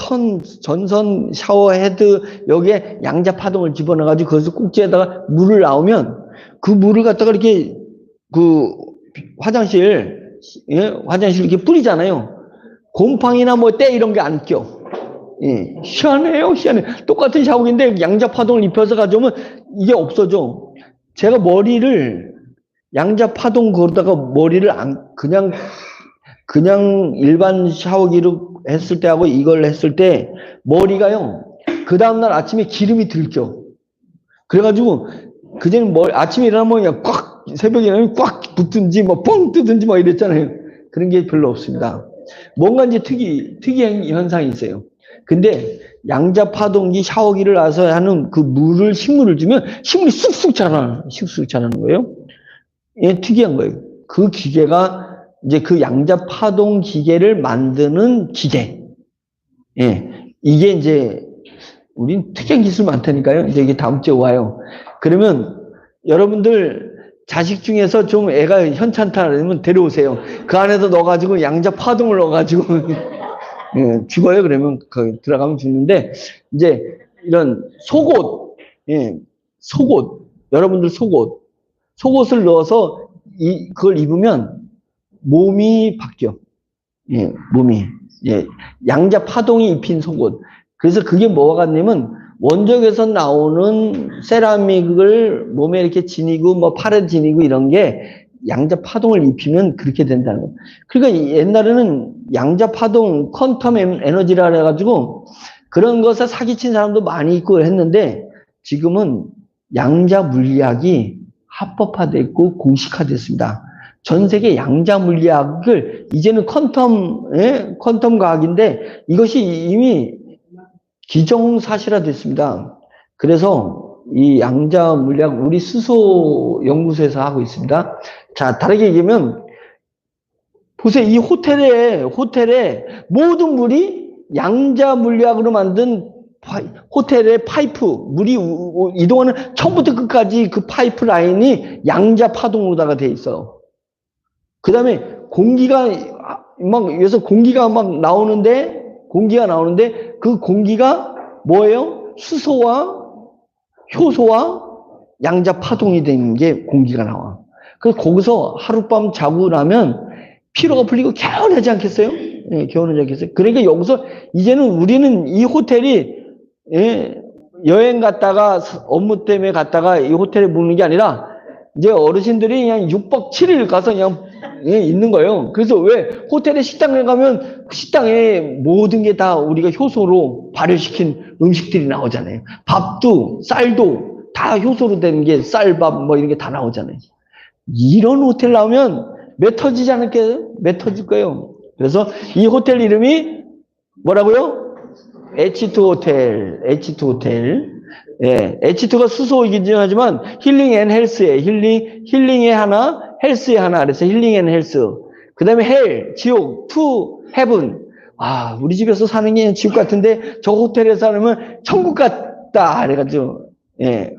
전선 샤워 헤드 여기에 양자 파동을 집어넣어가지고 거기서 꼭지에다가 물을 나오면 그 물을 갖다가 이렇게 그 화장실 이렇게 뿌리잖아요. 곰팡이나 뭐 때 이런 게 안 껴. 예, 희한해요. 똑같은 샤워기인데 양자 파동을 입혀서 가져오면 이게 없어져. 제가 머리를 양자 파동 거기다가 머리를 그냥 일반 샤워기로 했을 때하고 이걸 했을 때 머리가요, 그 다음날 아침에 기름이 들껴. 그래가지고 그전에 아침에 일어나면 그냥 새벽에 일어나면 꽉 붙든지 뭐 뻥 뜨든지 뭐 이랬잖아요. 그런 게 별로 없습니다. 뭔가 이제 특이한 현상이 있어요. 근데 양자 파동기 샤워기를 놔서 하는 그 식물을 주면 식물이 쑥쑥 자라는 거예요. 예, 특이한 거예요. 그 기계가 이제 그 양자 파동 기계를 만드는 기계. 예, 이게 이제 우린 특이한 기술 많다니까요. 이제 이게 다음 주에 와요. 그러면 여러분들 자식 중에서 좀 애가 현찮다 그러면 데려오세요. 그 안에서 넣어가지고 양자 파동을 넣어가지고 예, 죽어요. 그러면 거기 들어가면 죽는데 이제 이런 속옷, 예, 여러분들 속옷을 넣어서 그걸 입으면 몸이 바뀌어. 예, 몸이. 예, 양자 파동이 입힌 속옷. 그래서 그게 뭐가 같냐면 원적에서 나오는 세라믹을 몸에 이렇게 지니고 뭐 팔에 지니고 이런 게 양자 파동을 입히면 그렇게 된다는 거예요. 그러니까 옛날에는 양자 파동 퀀텀 에너지라 해가지고 그런 것에 사기친 사람도 많이 있고 했는데 지금은 양자 물리학이 합법화됐고 공식화됐습니다. 전 세계 양자 물리학을 이제는 퀀텀 과학인데 이것이 이미 기정사실화됐습니다. 그래서 이 양자 물리학 우리 수소 연구소에서 하고 있습니다. 자, 다르게 얘기하면 보세요. 이 호텔에 모든 물이 양자 물리학으로 만든 호텔의 파이프, 물이 이동하는 처음부터 끝까지 그 파이프 라인이 양자 파동으로다가 돼 있어. 그 다음에 공기가 막 나오는데 공기가 나오는데 그 공기가 뭐예요? 수소와 효소와 양자 파동이 된 게 공기가 나와. 그래서 거기서 하룻밤 자고 나면 피로가 풀리고 개운하지 않겠어요? 예, 개운하지 않겠어요? 그러니까 여기서 이제는 우리는 이 호텔이 예, 여행 갔다가 업무 때문에 갔다가 이 호텔에 묵는 게 아니라 이제 어르신들이 그냥 6박 7일 가서 그냥 예, 있는 거예요. 그래서 왜 호텔에 식당에 가면 식당에 모든 게 다 우리가 효소로 발효시킨 음식들이 나오잖아요. 밥도 쌀도 다 효소로 된 게 쌀밥 뭐 이런 게 다 나오잖아요. 이런 호텔 나오면 매 터지지 않을게요? 매 터질 거예요. 그래서 이 호텔 이름이 뭐라고요? H2 호텔, H2 호텔. 예, H2가 수소이긴 하지만 힐링 앤 헬스에 힐링의 하나, 헬스의 하나. 그래서 힐링 앤 헬스. 그 다음에 헬, 지옥, 투, 헤븐. 아, 우리 집에서 사는 게 지옥 같은데 저 호텔에서 살면 천국 같다. 그래가지고, 예,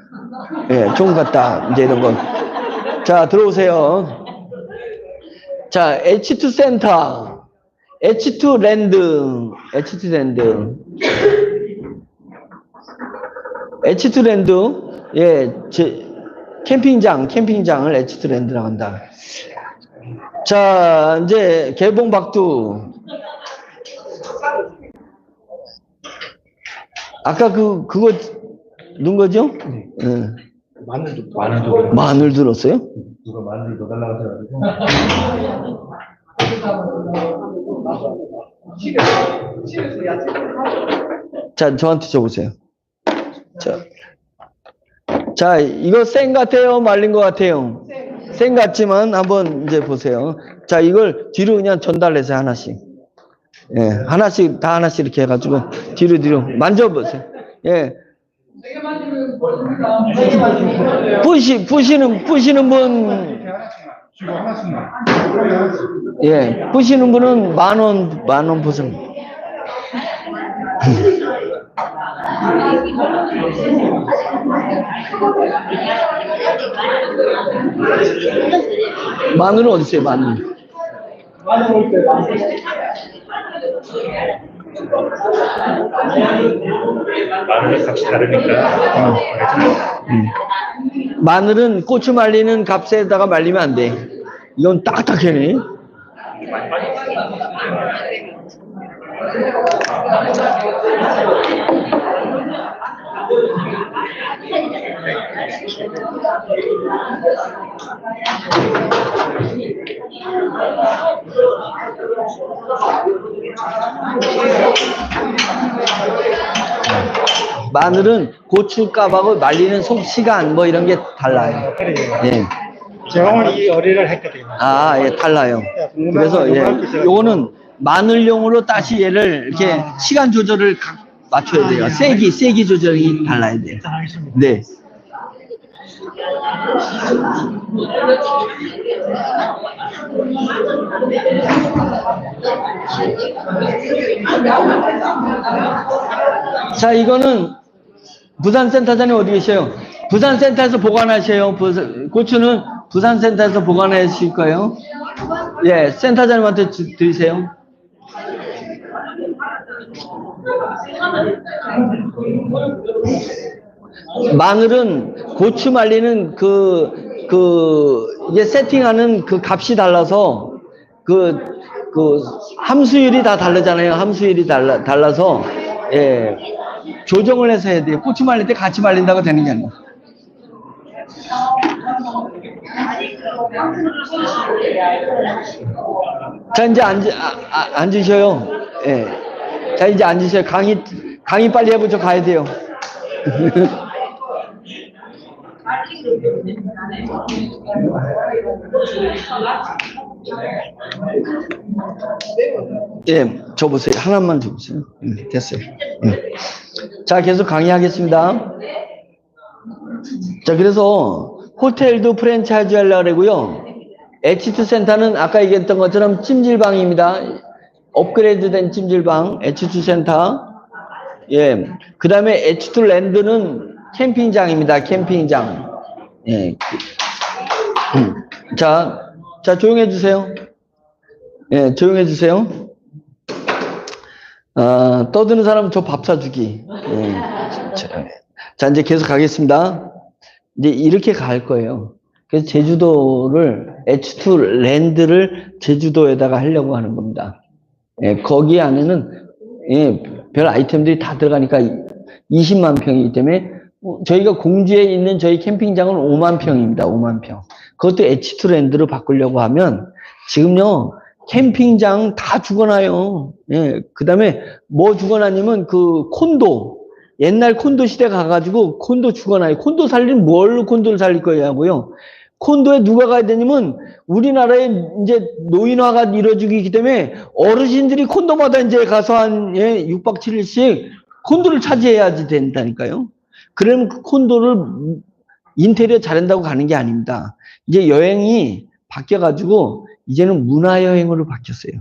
예, 천국 같다. 이제 이런 거. 자, 들어오세요. 자, H2 센터, H2 랜드, H2 랜드. H2 랜드, 예, 캠핑장을 H2 랜드라고 한다. 자, 이제 개봉박두. 아까 그거 넣은 거죠? 네. 네. 마늘 들었어요? 누가 마늘 넣어달라고 해가지고. 자, 저한테 줘보세요. 자, 이거 생 같아요? 말린 것 같아요? 생 같지만 한번 이제 보세요. 자, 이걸 뒤로 그냥 전달해서 하나씩. 예, 다 하나씩 이렇게 해가지고 뒤로 만져보세요. 예. 부시는 분, 예, 부시는 분은 만 원 부습니다. 마늘은 어디 있어요, 마늘? 마늘이 값이 다르니까. 마늘은 고추 말리는 값에다가 말리면 안 돼. 이건 딱딱하네. 마늘은 고춧값하고 말리는 시간 뭐 이런 게 달라요. 예. 제가 오늘 이 요리를 했거든요. 아, 예, 달라요. 그래서 예, 요거는 마늘용으로 다시 얘를 이렇게 시간 조절을 맞춰야 돼요. 세기 조절이 달라야 돼요. 네. 자, 이거는 부산센터장님 어디 계셔요? 부산센터에서 보관하셔요. 고추는 부산센터에서 보관하실 거예요. 예, 센터장님한테 드리세요. 마늘은 고추 말리는 이게 세팅하는 그 값이 달라서 함수율이 다 다르잖아요. 함수율이 달라서, 예, 조정을 해서 해야 돼요. 고추 말릴 때 같이 말린다고 되는 게 아니에요. 자, 이제 앉으셔요. 예. 자, 이제 앉으셔요. 강의 빨리 해보죠. 가야 돼요. 예, 줘보세요. 하나만 줘보세요. 됐어요. 자, 계속 강의하겠습니다. 자, 그래서 호텔도 프랜차이즈 하려고 그러고요. H2 센터는 아까 얘기했던 것처럼 찜질방입니다. 업그레이드된 찜질방, H2 센터. 예. 그 다음에 H2 랜드는 캠핑장입니다. 캠핑장. 예. 자, 조용해 주세요. 예, 조용해 주세요. 떠드는 사람 저 밥 사주기. 예. 자, 이제 계속 가겠습니다. 이제 이렇게 갈 거예요. 그래서 제주도를, H2 랜드를 제주도에다가 하려고 하는 겁니다. 예, 거기 안에는, 예, 별 아이템들이 다 들어가니까 20만 평이기 때문에, 저희가 공주에 있는 저희 캠핑장은 5만 평입니다. 5만 평. 그것도 H2 랜드로 바꾸려고 하면, 지금요, 캠핑장 다 죽어나요. 예, 그 다음에 뭐 죽어나냐면 그 콘도, 옛날 콘도 시대 가가지고 콘도 죽어나요. 콘도 살리면 뭘로 콘도를 살릴 거냐고요. 콘도에 누가 가야 되냐면 우리나라에 이제 노인화가 이루어지기 때문에 어르신들이 콘도마다 이제 가서 한 6박 7일씩 콘도를 차지해야지 된다니까요. 그러면 그 콘도를 인테리어 잘한다고 가는 게 아닙니다. 이제 여행이 바뀌어가지고 이제는 문화여행으로 바뀌었어요.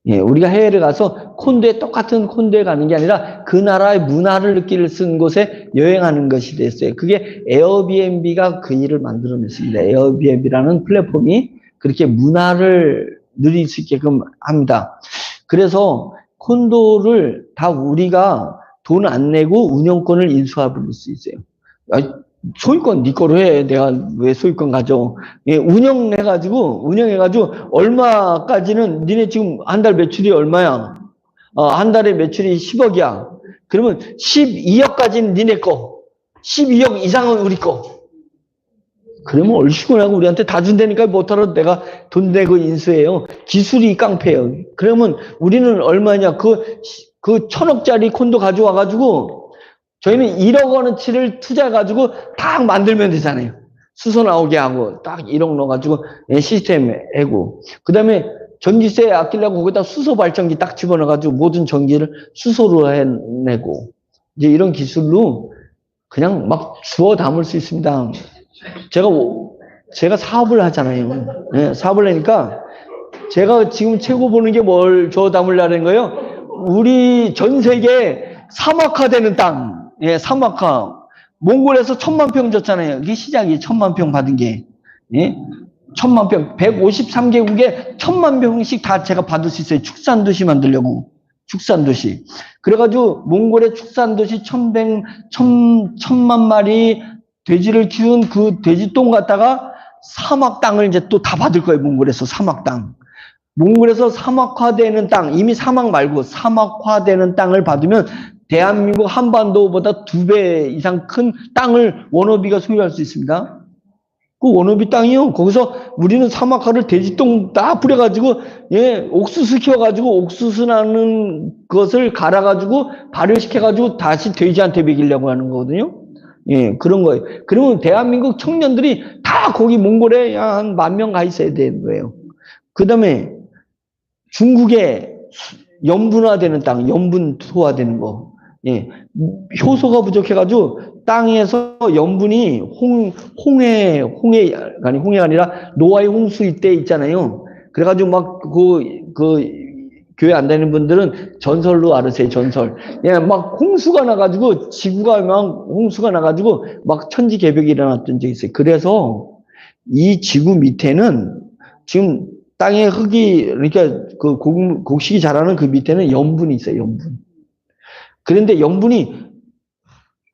예, 우리가 해외를 가서 콘도에 똑같은 콘도에 가는 게 아니라 그 나라의 문화를 느낄 수 있는 곳에 여행하는 것이 됐어요. 그게 에어비앤비가 그 일을 만들어냈습니다. 에어비앤비라는 플랫폼이 그렇게 문화를 누릴 수 있게끔 합니다. 그래서 콘도를 다 우리가 돈 안 내고 운영권을 인수해버릴 수 있어요. 소유권 네 거로 해. 내가 왜 소유권 가져? 예, 운영해가지고 얼마까지는 니네 지금 한 달 매출이 얼마야? 한 달에 매출이 10억이야. 그러면 12억까지는 니네 거. 12억 이상은 우리 거. 그러면 얼씨구나고 우리한테 다 준다니까 못하러 내가 돈 내고 인수해요. 기술이 깡패예요. 그러면 우리는 얼마냐? 그 1000억짜리 콘도 가져와가지고 저희는 1억 원어치를 투자해가지고 딱 만들면 되잖아요. 수소 나오게 하고 딱 1억 넣어가지고 시스템 해고. 그 다음에 전기세 아끼려고 거기다 수소 발전기 딱 집어넣어가지고 모든 전기를 수소로 해내고 이제 이런 기술로 그냥 막 주워 담을 수 있습니다. 제가 사업을 하잖아요. 네, 사업을 하니까 제가 지금 최고 보는 게 뭘 주워 담으려는 거예요? 우리 전 세계 사막화되는 땅. 예, 사막화. 몽골에서 1000만 평 줬잖아요. 이게 시작이 1000만 평 받은 게. 예? 1000만 평. 153개국에 1000만 평씩 다 제가 받을 수 있어요. 축산도시 만들려고. 축산도시. 그래가지고 몽골의 축산도시 1000만 마리 돼지를 키운 그 돼지똥 갖다가 사막 땅을 이제 또 다 받을 거예요. 몽골에서 사막 땅. 몽골에서 사막화되는 땅, 이미 사막 말고 사막화되는 땅을 받으면 대한민국 한반도보다 2배 이상 큰 땅을 워너비가 소유할 수 있습니다. 그 워너비 땅이요. 거기서 우리는 사막화를 돼지똥 다 뿌려가지고, 예, 옥수수 키워가지고 옥수수 나는 것을 갈아가지고 발효시켜가지고 다시 돼지한테 먹이려고 하는 거거든요. 예, 그런 거예요. 그러면 대한민국 청년들이 다 거기 몽골에 한 10,000명 가 있어야 되는 거예요. 그 다음에 중국에 염분화되는 땅, 염분 소화되는 거. 예, 효소가 부족해가지고 땅에서 염분이 홍해가 아니라 노아의 홍수 이때 있잖아요. 그래가지고 막 교회 안 다니는 분들은 전설로 알으세요, 전설. 예, 막 홍수가 나가지고 지구가 막 홍수가 나가지고 막 천지개벽이 일어났던 적이 있어요. 그래서 이 지구 밑에는 지금 땅에 흙이, 그러니까 그 곡식이 자라는 그 밑에는 염분이 있어요, 염분. 그런데 염분이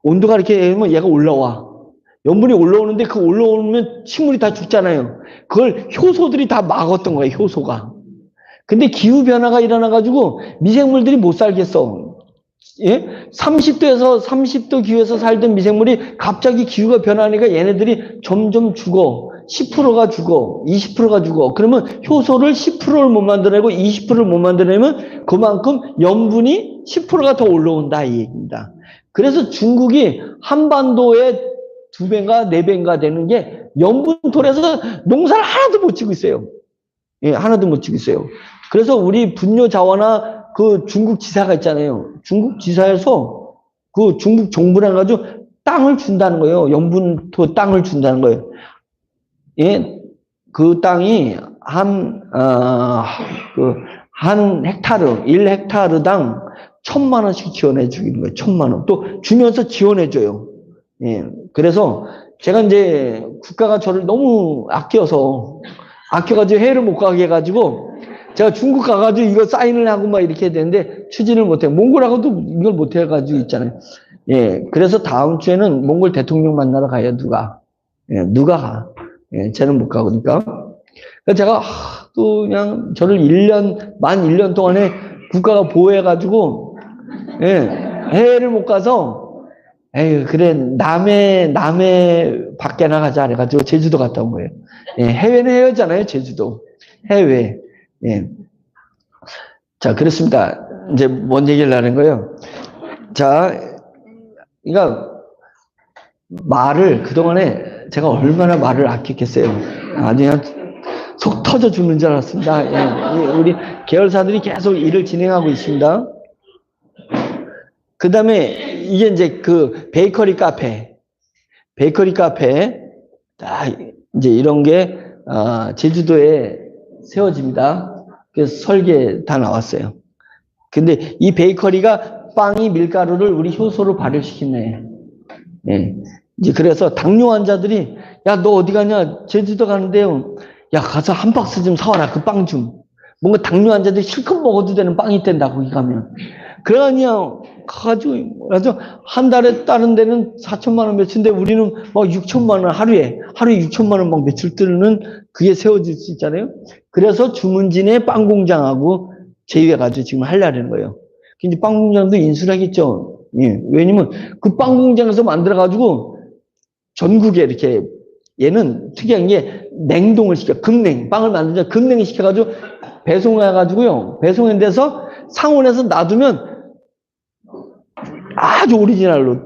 온도가 이렇게 되면 얘가 올라와. 염분이 올라오는데 그 올라오면 식물이 다 죽잖아요. 그걸 효소들이 다 막았던 거예요, 효소가. 근데 기후변화가 일어나가지고 미생물들이 못 살겠어. 예? 30도 기후에서 살던 미생물이 갑자기 기후가 변하니까 얘네들이 점점 죽어. 10%가 죽어. 20%가 죽어. 그러면 효소를 10%를 못 만들어내고 20%를 못 만들어내면 그만큼 염분이 10%가 더 올라온다 이 얘기입니다. 그래서 중국이 한반도에 2배인가 4배인가 되는 게 염분토라서 농사를 하나도 못 지고 있어요. 예, 하나도 못 지고 있어요. 그래서 우리 분뇨 자원화 그 중국 지사가 있잖아요. 중국 지사에서 그 중국 정부랑 가지고 땅을 준다는 거예요. 염분토 땅을 준다는 거예요. 예, 그 땅이 한 헥타르, 1헥타르당 1,000만 원씩 지원해 주는 거예요. 1,000만 원. 또 주면서 지원해 줘요. 예. 그래서 제가 이제 국가가 저를 너무 아껴가지고 해외를 못 가게 해가지고 제가 중국 가가지고 이거 사인을 하고 막 이렇게 해야 되는데 추진을 못해요. 몽골하고도 이걸 못해가지고 있잖아요. 예, 그래서 다음 주에는 몽골 대통령 만나러 가요, 누가. 예, 누가 가. 예, 쟤는 못 가니까. 그래서 제가 또 그냥 저를 만 1년 동안에 국가가 보호해가지고, 예, 해외를 못 가서, 에휴, 그래, 남해 밖에 나가자. 그래가지고 제주도 갔다 온 거예요. 예, 해외는 해외잖아요, 제주도. 해외. 예. 자, 그렇습니다. 이제 뭔 얘기를 하는 거예요? 자, 그러니까 말을 그동안에 제가 얼마나 말을 아꼈겠어요. 아주 그냥 속 터져 죽는 줄 알았습니다. 예, 우리 계열사들이 계속 일을 진행하고 있습니다. 그 다음에 이게 이제 그 베이커리 카페, 딱 이제 이런 게 제주도에 세워집니다. 그래서 설계 다 나왔어요. 근데 이 베이커리가 빵이 밀가루를 우리 효소로 발효시키네. 예. 이제 그래서 당뇨 환자들이 야, 너 어디 가냐? 제주도 가는데요. 야, 가서 한 박스 좀 사와라. 그 빵 좀. 뭔가 당뇨 환자들이 실컷 먹어도 되는 빵이 있단다. 거기 가면. 그러냐 가가지고 한 달에 다른 데는 4천만 원 며칠인데 우리는 막 6천만 원 하루에 6천만 원 막 며칠 뜨는 그게 세워질 수 있잖아요. 그래서 주문진의 빵 공장하고 제휴해가지고 지금 하려는 거예요. 근데 빵 공장도 인수를 하겠죠. 예. 왜냐면 그 빵 공장에서 만들어가지고 전국에 이렇게 얘는 특이한 게 냉동을 시켜. 급냉. 빵을 만들자 급냉 시켜가지고 배송해가지고요. 배송한 데서 상온에서 놔두면 아주 오리지널로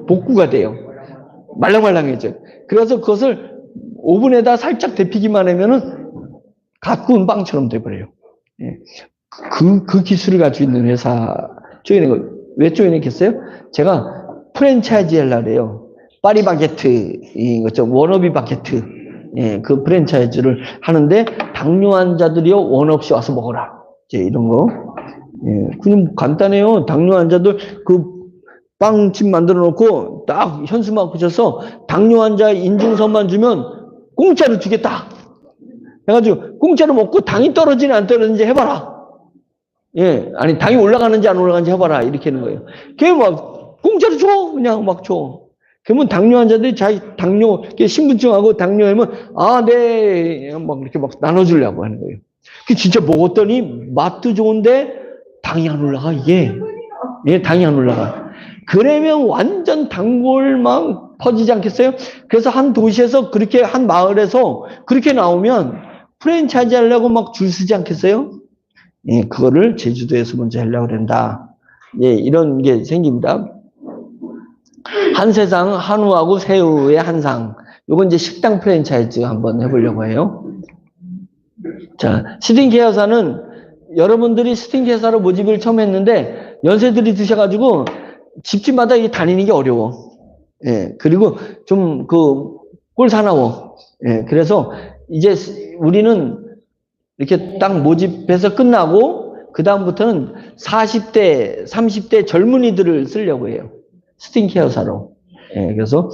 복구가 돼요. 말랑말랑해져. 그래서 그것을 오븐에다 살짝 데피기만 하면은 갓 구운 빵처럼 돼버려요. 예. 그 기술을 가지고 있는 회사 왜 쪼개냈겠어요? 제가 프랜차이즈 하려고 해요. 파리바게트, 이거 워너비 바게트, 예, 그 프랜차이즈를 하는데 당뇨 환자들이요 원 없이 와서 먹어라. 이제 이런 거. 예, 그냥 간단해요. 당뇨 환자들 그 빵집 만들어 놓고 딱 현수막 붙여서 당뇨 환자 인증서만 주면 공짜로 주겠다. 해가지고 공짜로 먹고 당이 떨어지는지 안 떨어지는지 해봐라. 예, 아니 당이 올라가는지 안 올라가는지 해봐라. 이렇게 하는 거예요. 걔 막 공짜로 줘. 그냥 막 줘. 그러면 당뇨 환자들이 자기 당뇨 신분증하고 당뇨하면 네, 막 이렇게 막 나눠주려고 하는 거예요. 그 진짜 먹었더니 맛도 좋은데 당이 안 올라가 이게. 예, 당이 안 올라가. 그러면 완전 단골만 퍼지지 않겠어요? 그래서 한 도시에서 그렇게 한 마을에서 그렇게 나오면 프랜차이즈 하려고 막 줄 서지 않겠어요? 예, 그거를 제주도에서 먼저 하려고 그런다. 예, 이런 게 생깁니다. 한세상, 한우하고 새우의 한상. 요건 이제 식당 프랜차이즈 한번 해보려고 해요. 자, 스팅케어사는 여러분들이 스팅케어사로 모집을 처음 했는데 연세들이 드셔가지고 집집마다 다니는 게 어려워. 예, 그리고 좀 꼴 사나워. 예, 그래서 이제 우리는 이렇게 딱 모집해서 끝나고 그다음부터는 40대, 30대 젊은이들을 쓰려고 해요. 스팅케어사로. 예, 그래서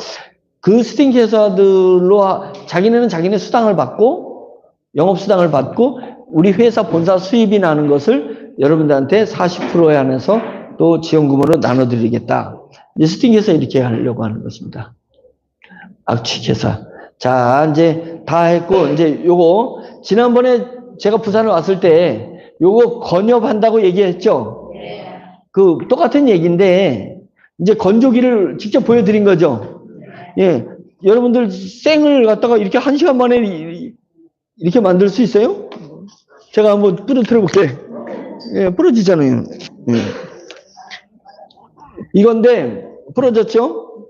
그 스팅케어사들로 자기네는 자기네 수당을 받고 영업수당을 받고 우리 회사 본사 수입이 나는 것을 여러분들한테 40%에 한해서 또 지원금으로 나눠드리겠다. 이제 스팅케어사 이렇게 하려고 하는 것입니다. 악취케사. 자, 이제 다 했고, 이제 요거, 지난번에 제가 부산에 왔을 때 요거 건엽한다고 얘기했죠? 그 똑같은 얘기인데, 이제 건조기를 직접 보여드린 거죠? 예. 여러분들 생을 갖다가 이렇게 1시간 만에 이렇게 만들 수 있어요? 제가 한번 부러뜨려 볼게요. 예, 부러지잖아요. 예. 이건데, 부러졌죠?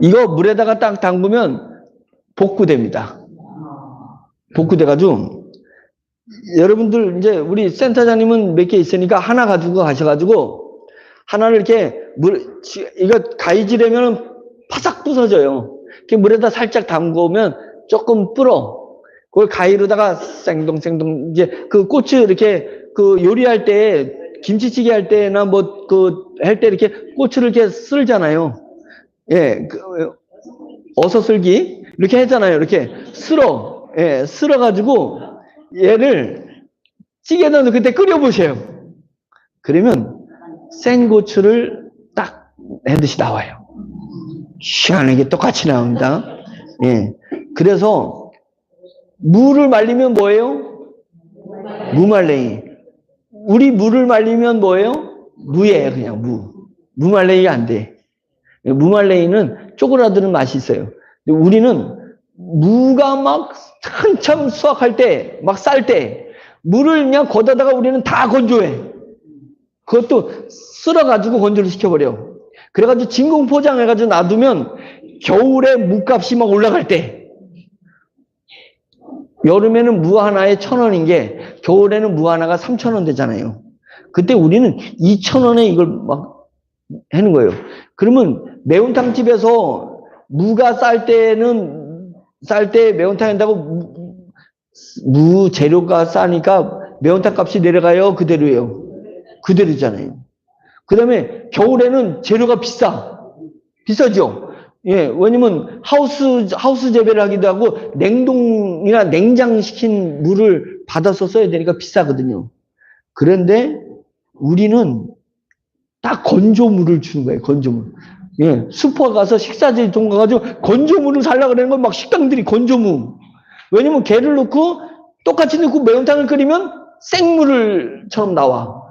이거 물에다가 딱 담그면 복구됩니다. 복구돼가지고, 여러분들, 이제 우리 센터장님은 몇 개 있으니까 하나 가지고 가셔가지고, 하나를 이렇게 이거 가위질하면 파삭 부서져요. 이렇게 물에다 살짝 담그면 조금 불어. 그걸 가위로다가 생동생동, 이제 그 고추 이렇게 요리할 때, 김치찌개 할 때나 할 때 이렇게 고추를 이렇게 쓸잖아요. 예, 어서 쓸기. 이렇게 했잖아요. 이렇게 쓸어가지고, 얘를 찌개에 넣어 그때 끓여보세요. 그러면 생고추를 딱 내듯이 나와요. 시원하게 똑같이 나옵니다. 예. 그래서 무를 말리면 뭐예요? 무말랭이. 우리 무를 말리면 뭐예요? 무예요, 그냥 무. 무말랭이가 안 돼. 무말랭이는 쪼그라드는 맛이 있어요. 우리는 무가 막 한참 수확할 때, 막 쌀 때, 무를 그냥 걷어다가 우리는 다 건조해. 그것도 쓸어가지고 건조를 시켜버려. 그래가지고 진공 포장해가지고 놔두면 겨울에 무값이 막 올라갈 때, 여름에는 무 하나에 1,000원인 게 겨울에는 무 하나가 3,000원 되잖아요. 그때 우리는 2,000원에 이걸 막 하는 거예요. 그러면 매운탕집에서 무가 쌀 때 매운탕 한다고 무 재료가 싸니까 매운탕 값이 내려가요? 그대로예요? 그대로잖아요. 그 다음에 겨울에는 재료가 비싸죠? 예, 왜냐면 하우스 재배를 하기도 하고 냉동이나 냉장시킨 물을 받아서 써야 되니까 비싸거든요. 그런데 우리는 딱 건조물을 주는 거예요, 건조물. 예, 슈퍼 가서 식사지 돈 가가지고 건조물을 살려고 그러는 건 막 식당들이 건조물. 왜냐면 게를 넣고 똑같이 넣고 매운탕을 끓이면 생물처럼 나와.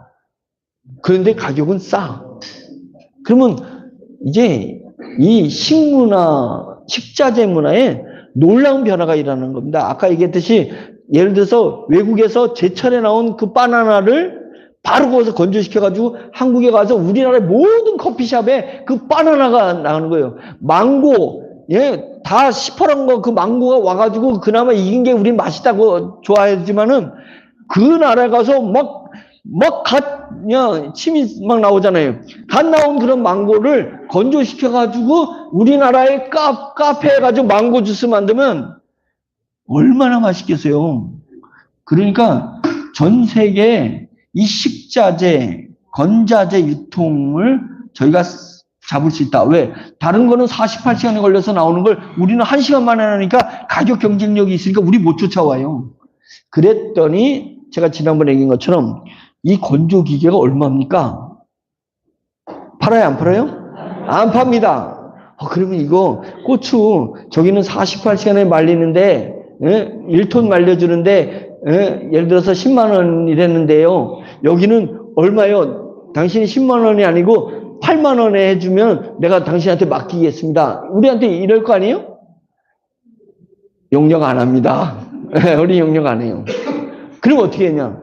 그런데 가격은 싸. 그러면 이제 이 식문화, 식자재 문화에 놀라운 변화가 일어나는 겁니다. 아까 얘기했듯이 예를 들어서 외국에서 제철에 나온 그 바나나를 바로 거기서 건조시켜가지고 한국에 가서 우리나라의 모든 커피숍에 그 바나나가 나가는 거예요. 망고, 예, 다 시퍼런 거 그 망고가 와가지고 그나마 이긴 게 우린 맛있다고 좋아하지만은 그 나라에 가서 그냥 침이 막 나오잖아요. 갓 나온 그런 망고를 건조시켜가지고 우리나라의 카페에 가지고 망고 주스 만들면 얼마나 맛있겠어요. 그러니까 전 세계에 이 식자재, 건자재 유통을 저희가 잡을 수 있다. 왜? 다른 거는 48시간이 걸려서 나오는 걸 우리는 1시간 만에 하니까 가격 경쟁력이 있으니까 우리 못 쫓아와요. 그랬더니 제가 지난번에 얘기한 것처럼 이 건조 기계가 얼마입니까? 팔아요, 안 팔아요? 안 팝니다. 그러면 이거 고추 저기는 48시간에 말리는데 1톤 말려주는데 예를 들어서 10만 원이랬는데요. 여기는 얼마요? 당신이 10만 원이 아니고 8만 원에 해주면 내가 당신한테 맡기겠습니다. 우리한테 이럴 거 아니에요? 용역 안 합니다. 우리 용역 안 해요. 그럼 어떻게 했냐?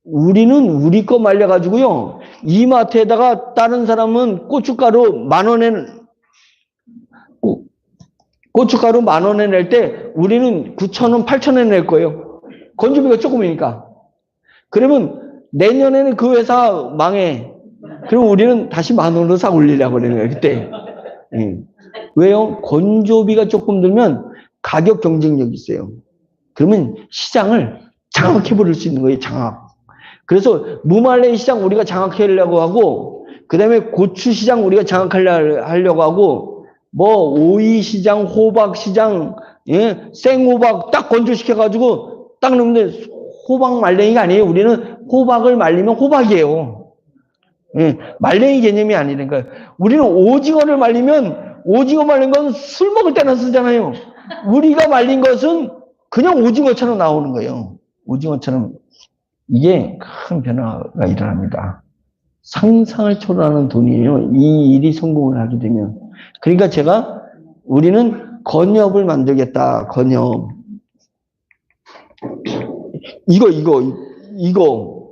우리는 우리 거 말려가지고요. 이마트에다가 다른 사람은 고춧가루 10,000원에 낼 때 우리는 9,000원, 8,000원에 낼 거예요. 건조비가 조금이니까. 그러면 내년에는 그 회사 망해. 그럼 우리는 다시 10,000원으로 싹 올리려고 그러는 거예요, 그때. 왜요? 건조비가 조금 들면 가격 경쟁력이 있어요. 그러면 시장을 장악해 버릴 수 있는 거예요, 장악. 그래서 무말랭이 시장 우리가 장악하려고 하고, 그 다음에 고추 시장 우리가 장악하려고 하고, 오이 시장, 호박 시장, 생호박 딱 건조시켜가지고 딱 넣으면 호박 말랭이가 아니에요. 우리는 호박을 말리면 호박이에요. 말랭이 개념이 아니니까. 우리는 오징어를 말리면 오징어 말린 건 술 먹을 때나 쓰잖아요. 우리가 말린 것은 그냥 오징어처럼 나오는 거예요. 오징어처럼. 이게 큰 변화가 일어납니다. 상상을 초월하는 돈이에요. 이 일이 성공을 하게 되면. 그러니까 우리는 건엽을 만들겠다. 건엽. 이거.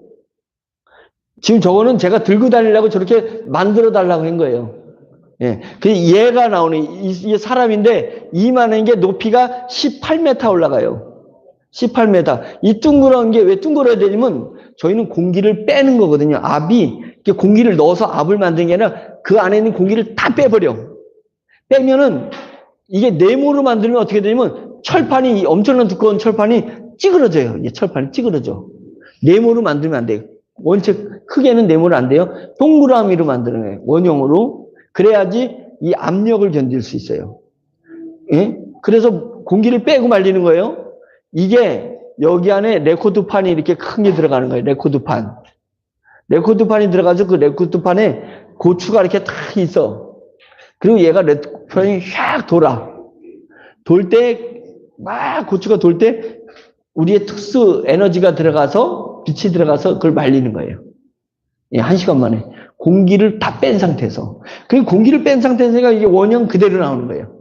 지금 저거는 제가 들고 다니려고 저렇게 만들어 달라고 한 거예요. 예. 그 얘가 나오는, 이게 사람인데, 이만한 게 높이가 18m 올라가요. 18m. 이 둥그런 게 왜 둥그러야 되냐면, 저희는 공기를 빼는 거거든요. 압이, 이렇게 공기를 넣어서 압을 만드는 게 아니라, 그 안에 있는 공기를 다 빼버려. 빼면은, 이게 네모로 만들면 어떻게 되냐면, 철판이, 엄청난 두꺼운 철판이 찌그러져요. 이 철판이 찌그러져. 네모로 만들면 안 돼요. 원체 크게는 네모로 안 돼요. 동그라미로 만드는 거예요. 원형으로. 그래야지 이 압력을 견딜 수 있어요. 예? 그래서 공기를 빼고 말리는 거예요. 이게 여기 안에 레코드판이 이렇게 큰 게 들어가는 거예요. 레코드판. 레코드판이 들어가서 그 레코드판에 고추가 이렇게 딱 있어. 그리고 얘가 레코드판이 샥 돌아. 돌 때, 막 고추가 돌 때 우리의 특수 에너지가 들어가서, 빛이 들어가서 그걸 말리는 거예요. 예, 1시간 만에. 공기를 다 뺀 상태에서. 그 공기를 뺀 상태에서 이게 원형 그대로 나오는 거예요.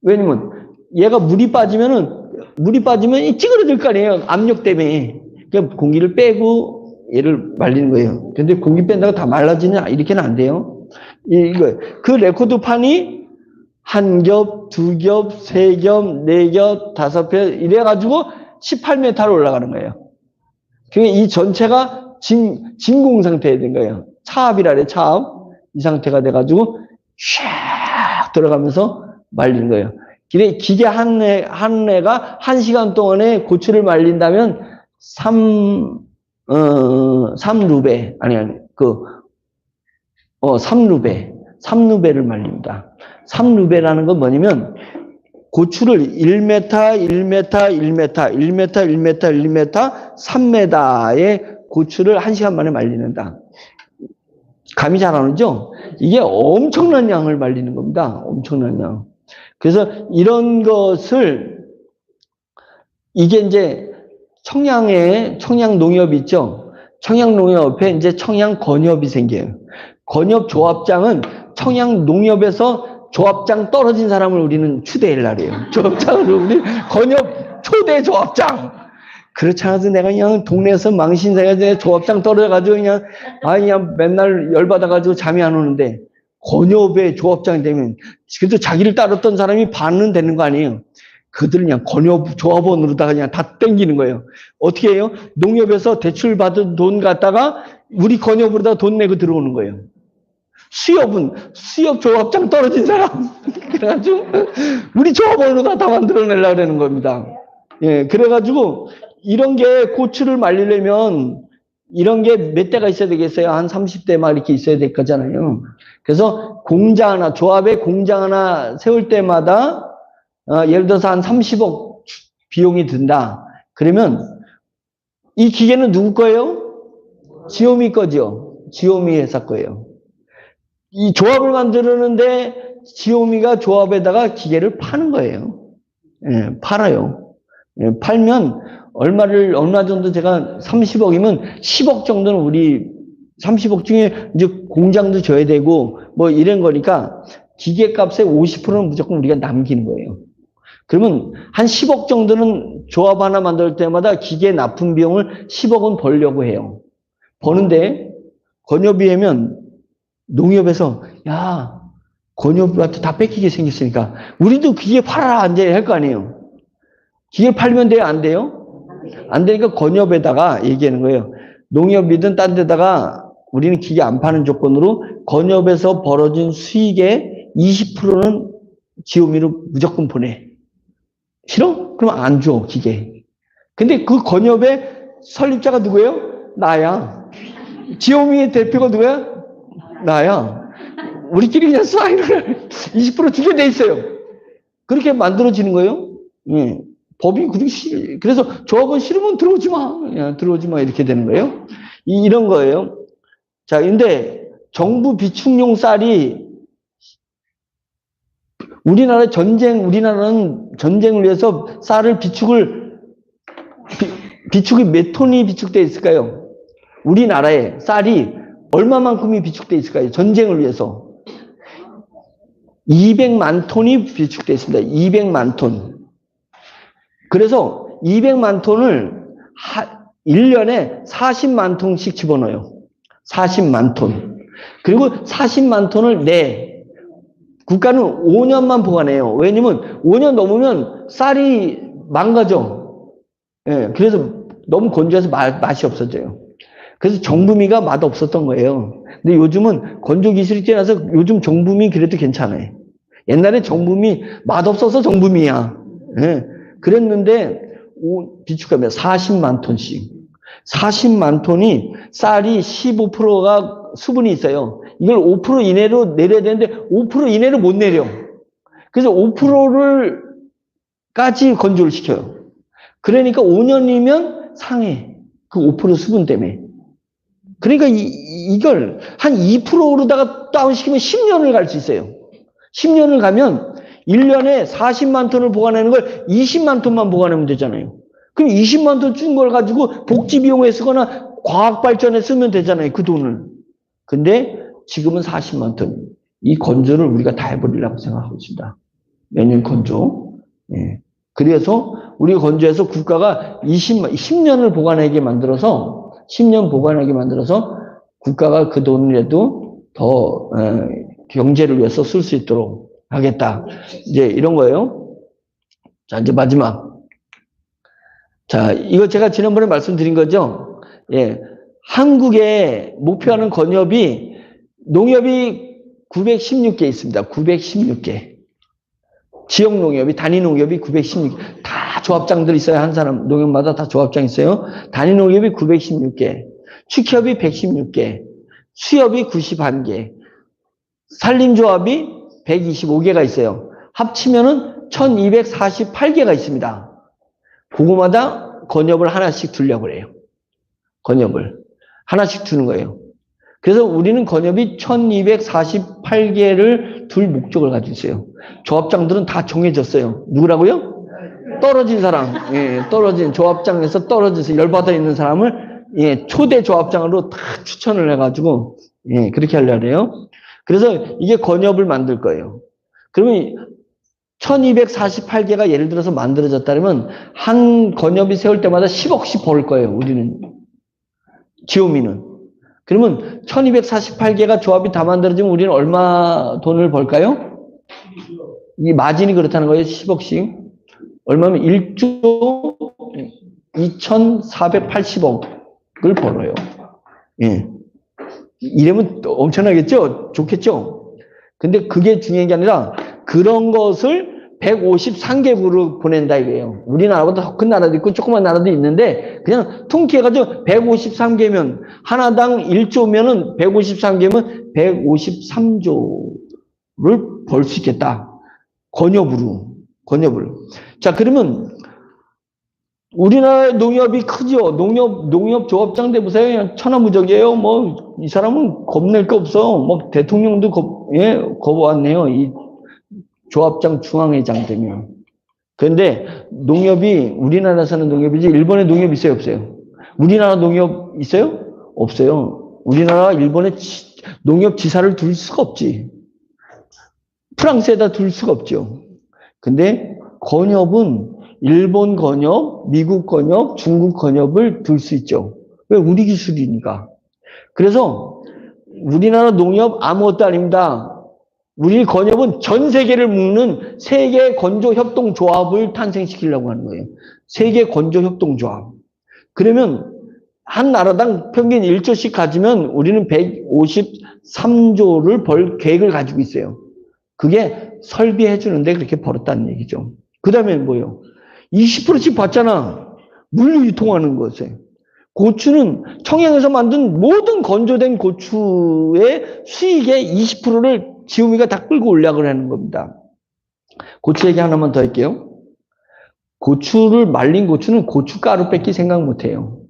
왜냐면 얘가 물이 빠지면 이 찌그러질 거 아니에요. 압력 때문에. 그러니까 공기를 빼고 얘를 말리는 거예요. 근데 공기 뺀다고 다 말라지냐? 이렇게는 안 돼요. 이거. 그 레코드판이 1겹, 2겹, 3겹, 4겹, 5겹 이래가지고 18m로 올라가는 거예요. 그러니까 이 전체가 진공 상태에 된 거예요. 차압이라 그래, 차압. 이 상태가 돼가지고 샥 들어가면서 말리는 거예요. 기계 한 애가 1시간 동안에 고추를 말린다면 3루베, 3루베를 말립니다. 3루베라는 건 뭐냐면, 고추를 1m, 1m, 1m, 1m, 1m, 1m, 3m의 고추를 1시간 만에 말리는다. 감이 잘 안 오죠? 이게 엄청난 양을 말리는 겁니다. 엄청난 양. 그래서 이런 것을, 이게 이제 청양 농협 있죠? 청양 농협에 이제 청양 건협이 생겨요. 건협 조합장은 청양 농협에서 조합장 떨어진 사람을 우리는 추대할 날이에요. 조합장을 우리 건협 초대 조합장. 그렇지 않아도 내가 그냥 동네에서 망신세가 조합장 떨어져가지고 그냥 맨날 열받아가지고 잠이 안 오는데, 건협의 조합장이 되면 그래도 자기를 따랐던 사람이 반은 되는 거 아니에요. 그들은 그냥 건협 조합원으로다가 그냥 다 땡기는 거예요. 어떻게 해요? 농협에서 대출 받은 돈 갖다가 우리 건협으로다가 돈 내고 들어오는 거예요. 수협 조합장 떨어진 사람. 그래가지고 우리 조합원으로다 다 만들어내려고 그러는 겁니다. 예, 그래가지고 이런 게 고추를 말리려면 이런 게 몇 대가 있어야 되겠어요? 한 30대 막 이렇게 있어야 될 거잖아요. 그래서 조합에 공장 하나 세울 때마다, 예를 들어서 한 30억 비용이 든다. 그러면 이 기계는 누구 거예요? 지오미 거죠. 지오미 회사 거예요. 이 조합을 만드는데 지오미가 조합에다가 기계를 파는 거예요. 예, 팔아요. 예, 팔면 얼마 정도 제가 30억이면 10억 정도는 우리 30억 중에 이제 공장도 줘야 되고 뭐 이런 거니까 기계값의 50%는 무조건 우리가 남기는 거예요. 그러면 한 10억 정도는 조합 하나 만들 때마다 기계 납품 비용을 10억은 벌려고 해요. 버는데 건협이 하면 농협에서 야, 건협한테 다 뺏기게 생겼으니까 우리도 기계 팔아라 안 돼 할 거 아니에요. 기계 팔면 돼요? 안 돼요? 안 되니까 건협에다가 얘기하는 거예요. 농협이든 딴 데다가 우리는 기계 안 파는 조건으로 건협에서 벌어진 수익의 20%는 지오미로 무조건 보내. 싫어? 그럼 안 줘, 기계. 근데 그 건협의 설립자가 누구예요? 나야. 지오미의 대표가 누구야? 나야. 우리끼리 그냥 사인을 20% 주게 돼 있어요. 그렇게 만들어지는 거예요. 예. 법이 그렇게 그래서 조합은 싫으면 들어오지 마. 그냥 들어오지 마. 이렇게 되는 거예요. 이런 거예요. 자, 근데 정부 비축용 쌀이 우리나라는 전쟁을 위해서 쌀을 비축이 몇 톤이 비축되어 있을까요? 우리나라에 쌀이 얼마만큼이 비축되어 있을까요? 전쟁을 위해서. 200만 톤이 비축되어 있습니다. 200만 톤. 그래서 200만 톤을 1년에 40만 톤씩 집어넣어요. 40만 톤. 그리고 40만 톤을 국가는 5년만 보관해요. 왜냐면 5년 넘으면 쌀이 망가져. 예, 그래서 너무 건조해서 맛이 없어져요. 그래서 정부미가 맛없었던 거예요. 근데 요즘은 건조 기술이 뛰어나서 요즘 정부미 그래도 괜찮아요. 옛날에 정부미 맛없어서 정부미야. 예, 그랬는데 비축하면 40만 톤씩. 40만 톤이 쌀이 15%가 수분이 있어요. 이걸 5% 이내로 내려야 되는데 5% 이내로 못 내려. 그래서 5%까지 건조를 시켜요. 그러니까 5년이면 상해. 그 5% 수분 때문에. 그러니까 이걸 한 2% 오르다가 다운시키면 10년을 갈 수 있어요. 10년을 가면 1년에 40만 톤을 보관하는 걸 20만 톤만 보관하면 되잖아요. 그럼 20만 톤 준 걸 가지고 복지 비용에 쓰거나 과학 발전에 쓰면 되잖아요. 그 돈을. 근데 지금은 40만 톤. 이 건조를 우리가 다 해버리려고 생각하고 있습니다. 매년 건조. 예. 그래서 우리 건조해서 국가가 10년을 보관하게 만들어서 10년 보관하게 만들어서 국가가 그 돈이라도 더 경제를 위해서 쓸 수 있도록 하겠다. 이제 이런 거예요. 자, 이제 마지막. 자, 이거 제가 지난번에 말씀드린 거죠. 예. 한국에 목표하는 건협이 농협이 916개 있습니다. 916개. 지역 농협이, 단위 농협이 916개. 다 조합장들 있어요. 한 사람, 농협마다 다 조합장 있어요. 단위 농협이 916개. 축협이 116개. 수협이 91개. 산림조합이 125개가 있어요. 합치면은 1248개가 있습니다. 그거마다 건협을 하나씩 두려고 그래요. 건협을. 하나씩 두는 거예요. 그래서 우리는 건협이 1248개를 둘 목적을 가지고 있어요. 조합장들은 다 정해졌어요. 누구라고요? 떨어진 사람. 예, 떨어진 조합장에서 떨어져서 열받아 있는 사람을 예, 초대 조합장으로 다 추천을 해가지고 예, 그렇게 하려고 해요. 그래서 이게 건협을 만들 거예요. 그러면 1248개가 예를 들어서 만들어졌다면 한 건협이 세울 때마다 10억씩 벌 거예요. 우리는. 지오미는. 그러면 1248개가 조합이 다 만들어지면 우리는 얼마 돈을 벌까요? 이 마진이 그렇다는 거예요. 10억씩. 얼마면 1조 2480억을 벌어요. 예. 이러면 엄청나겠죠? 좋겠죠? 근데 그게 중요한 게 아니라 그런 것을 153개국으로 보낸다 이거예요. 우리나라보다 더 큰 나라도 있고 조그만 나라도 있는데 그냥 통쾌해가지고 153개면 하나당 1조면은 153개면 153조를 벌 수 있겠다. 건협을. 자, 그러면 우리나라 농협이 크죠. 농협 조합장들 보세요. 그냥 천하무적이에요. 뭐 이 사람은 겁낼 거 없어. 뭐 대통령도 겁왔네요. 이 조합장 중앙회장 되면. 그런데 농협이 우리나라에서는 농협이지 일본에 농협 있어요, 없어요? 우리나라 농협 있어요? 없어요. 우리나라 일본에 농협 지사를 둘 수가 없지. 프랑스에다 둘 수가 없죠. 근데 건협은 일본 건협, 미국 건협, 중국 건협을 둘 수 있죠. 왜? 우리 기술이니까. 그래서 우리나라 농협 아무것도 아닙니다. 우리 건협은 전 세계를 묶는 세계 건조 협동 조합을 탄생시키려고 하는 거예요. 세계 건조 협동 조합. 그러면 한 나라당 평균 1조씩 가지면 우리는 153조를 벌 계획을 가지고 있어요. 그게 설비해 주는데 그렇게 벌었다는 얘기죠. 그 다음에 뭐예요? 20%씩 받잖아. 물류 유통하는 것에. 고추는 청양에서 만든 모든 건조된 고추의 수익의 20%를 지오미가 다 끌고 올라가려 하는 겁니다. 고추 얘기 하나만 더 할게요. 말린 고추는 고춧가루 뺏기 생각 못 해요.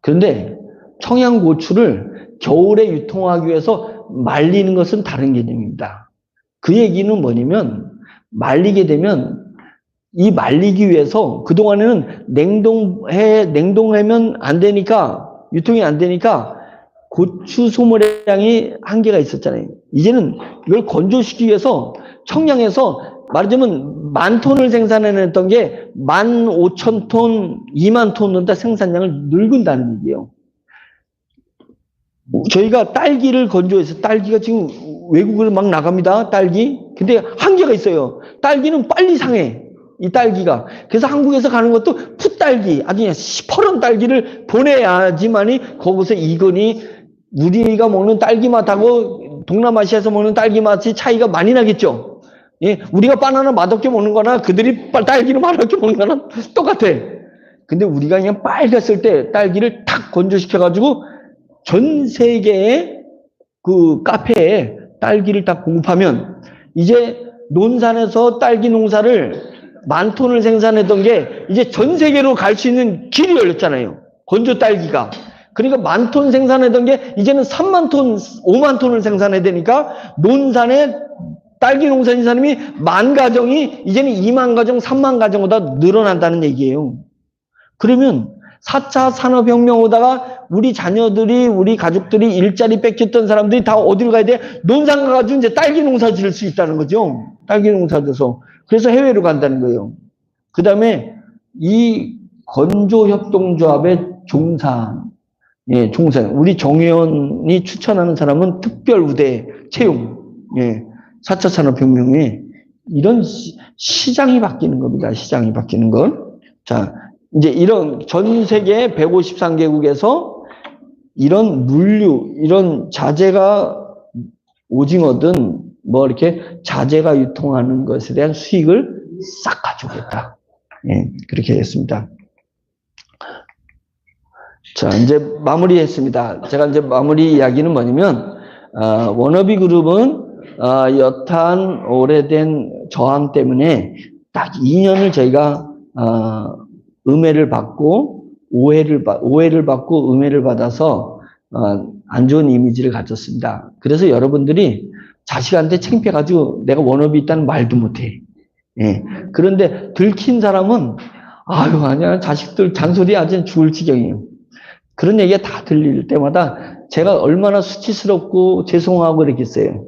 그런데 청양고추를 겨울에 유통하기 위해서 말리는 것은 다른 개념입니다. 그 얘기는 뭐냐면 말리게 되면 이 말리기 위해서 그동안에는 냉동하면 안 되니까 유통이 안 되니까 고추 소모량이 한계가 있었잖아요. 이제는 이걸 건조시키기 위해서 청량에서 말하자면 10,000톤을 생산해냈던 게 15,000톤, 20,000톤으로 다 생산량을 늘린다는 얘기예요. 저희가 딸기를 건조해서 딸기가 지금 외국으로 막 나갑니다. 딸기. 근데 한계가 있어요. 딸기는 빨리 상해. 이 딸기가. 그래서 한국에서 가는 것도 풋딸기, 아주 그냥 시퍼런 딸기를 보내야지만이 거기서 익으니 우리가 먹는 딸기 맛하고 동남아시아에서 먹는 딸기 맛이 차이가 많이 나겠죠. 예, 우리가 바나나 맛없게 먹는 거나 그들이 딸기를 맛없게 먹는 거나 똑같아. 근데 우리가 그냥 빨갛을 때 딸기를 탁 건조시켜가지고 전 세계의 그 카페에 딸기를 딱 공급하면 이제 논산에서 딸기 농사를 만 톤을 생산했던 게 이제 전 세계로 갈 수 있는 길이 열렸잖아요. 건조 딸기가. 그러니까 만 톤 생산했던 게 이제는 3만 톤, 5만 톤을 생산해야 되니까 논산에 딸기 농사진 사람이 만 가정이 이제는 2만 가정, 3만 가정보다 늘어난다는 얘기예요. 그러면 4차 산업혁명 오다가 우리 자녀들이, 우리 가족들이 일자리 뺏겼던 사람들이 다 어디로 가야 돼? 논산 가가지고 이제 딸기 농사 지을 수 있다는 거죠. 딸기 농사 져서. 그래서 해외로 간다는 거예요. 그 다음에 이 건조협동조합의 종산, 예, 종산. 우리 정의원이 추천하는 사람은 특별우대 채용, 예, 4차 산업혁명에 이런 시장이 바뀌는 겁니다. 시장이 바뀌는 건. 자, 이제 이런 전 세계 153개국에서 이런 물류, 이런 자재가 오징어든 뭐 이렇게 자재가 유통하는 것에 대한 수익을 싹 가져오겠다. 예, 그렇게 했습니다. 자, 이제 마무리했습니다. 제가 이제 마무리 이야기는 뭐냐면, 워너비 그룹은, 여탄 오래된 저항 때문에 딱 2년을 저희가, 음해를 받고, 오해를 받고 음해를 받아서, 안 좋은 이미지를 가졌습니다. 그래서 여러분들이 자식한테 창피해가지고 내가 워너비 있다는 말도 못해. 예. 그런데 들킨 사람은, 아유, 아니야. 자식들 잔소리 아주 죽을 지경이에요. 그런 얘기가 다 들릴 때마다 제가 얼마나 수치스럽고 죄송하고 그랬겠어요.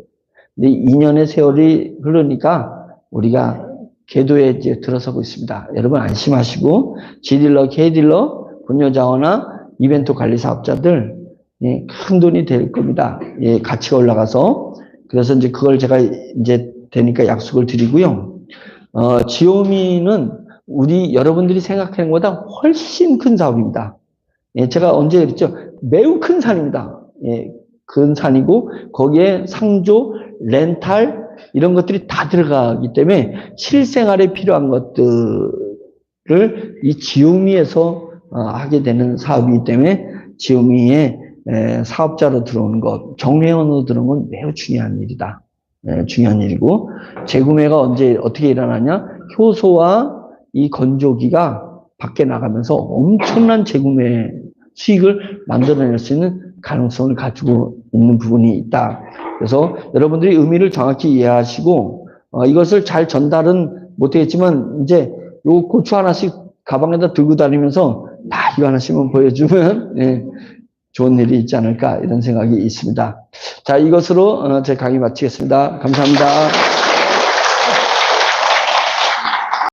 근데 2년의 세월이 흐르니까 우리가 궤도에 이제 들어서고 있습니다. 여러분 안심하시고 G딜러, K딜러, 본여자원화, 이벤트 관리 사업자들, 예, 큰 돈이 될 겁니다. 예, 가치가 올라가서. 그래서 이제 그걸 제가 이제 되니까 약속을 드리고요. 지오미는 우리 여러분들이 생각하는 것보다 훨씬 큰 사업입니다. 예, 제가 언제 그랬죠? 매우 큰 산입니다. 예, 큰 산이고, 거기에 상조, 렌탈, 이런 것들이 다 들어가기 때문에 실생활에 필요한 것들을 이 지오미에서 하게 되는 사업이기 때문에 지오미에 사업자로 들어오는 것, 정회원으로 들어오는 건 매우 중요한 일이다. 예, 중요한 일이고, 재구매가 언제, 어떻게 일어나냐? 효소와 이 건조기가 밖에 나가면서 엄청난 재구매 수익을 만들어낼 수 있는 가능성을 가지고 있는 부분이 있다. 그래서 여러분들이 의미를 정확히 이해하시고 이것을 잘 전달은 못하겠지만 이제 요 고추 하나씩 가방에다 들고 다니면서 다 이거 하나씩만 보여주면 예, 좋은 일이 있지 않을까 이런 생각이 있습니다. 자, 이것으로 제 강의 마치겠습니다. 감사합니다.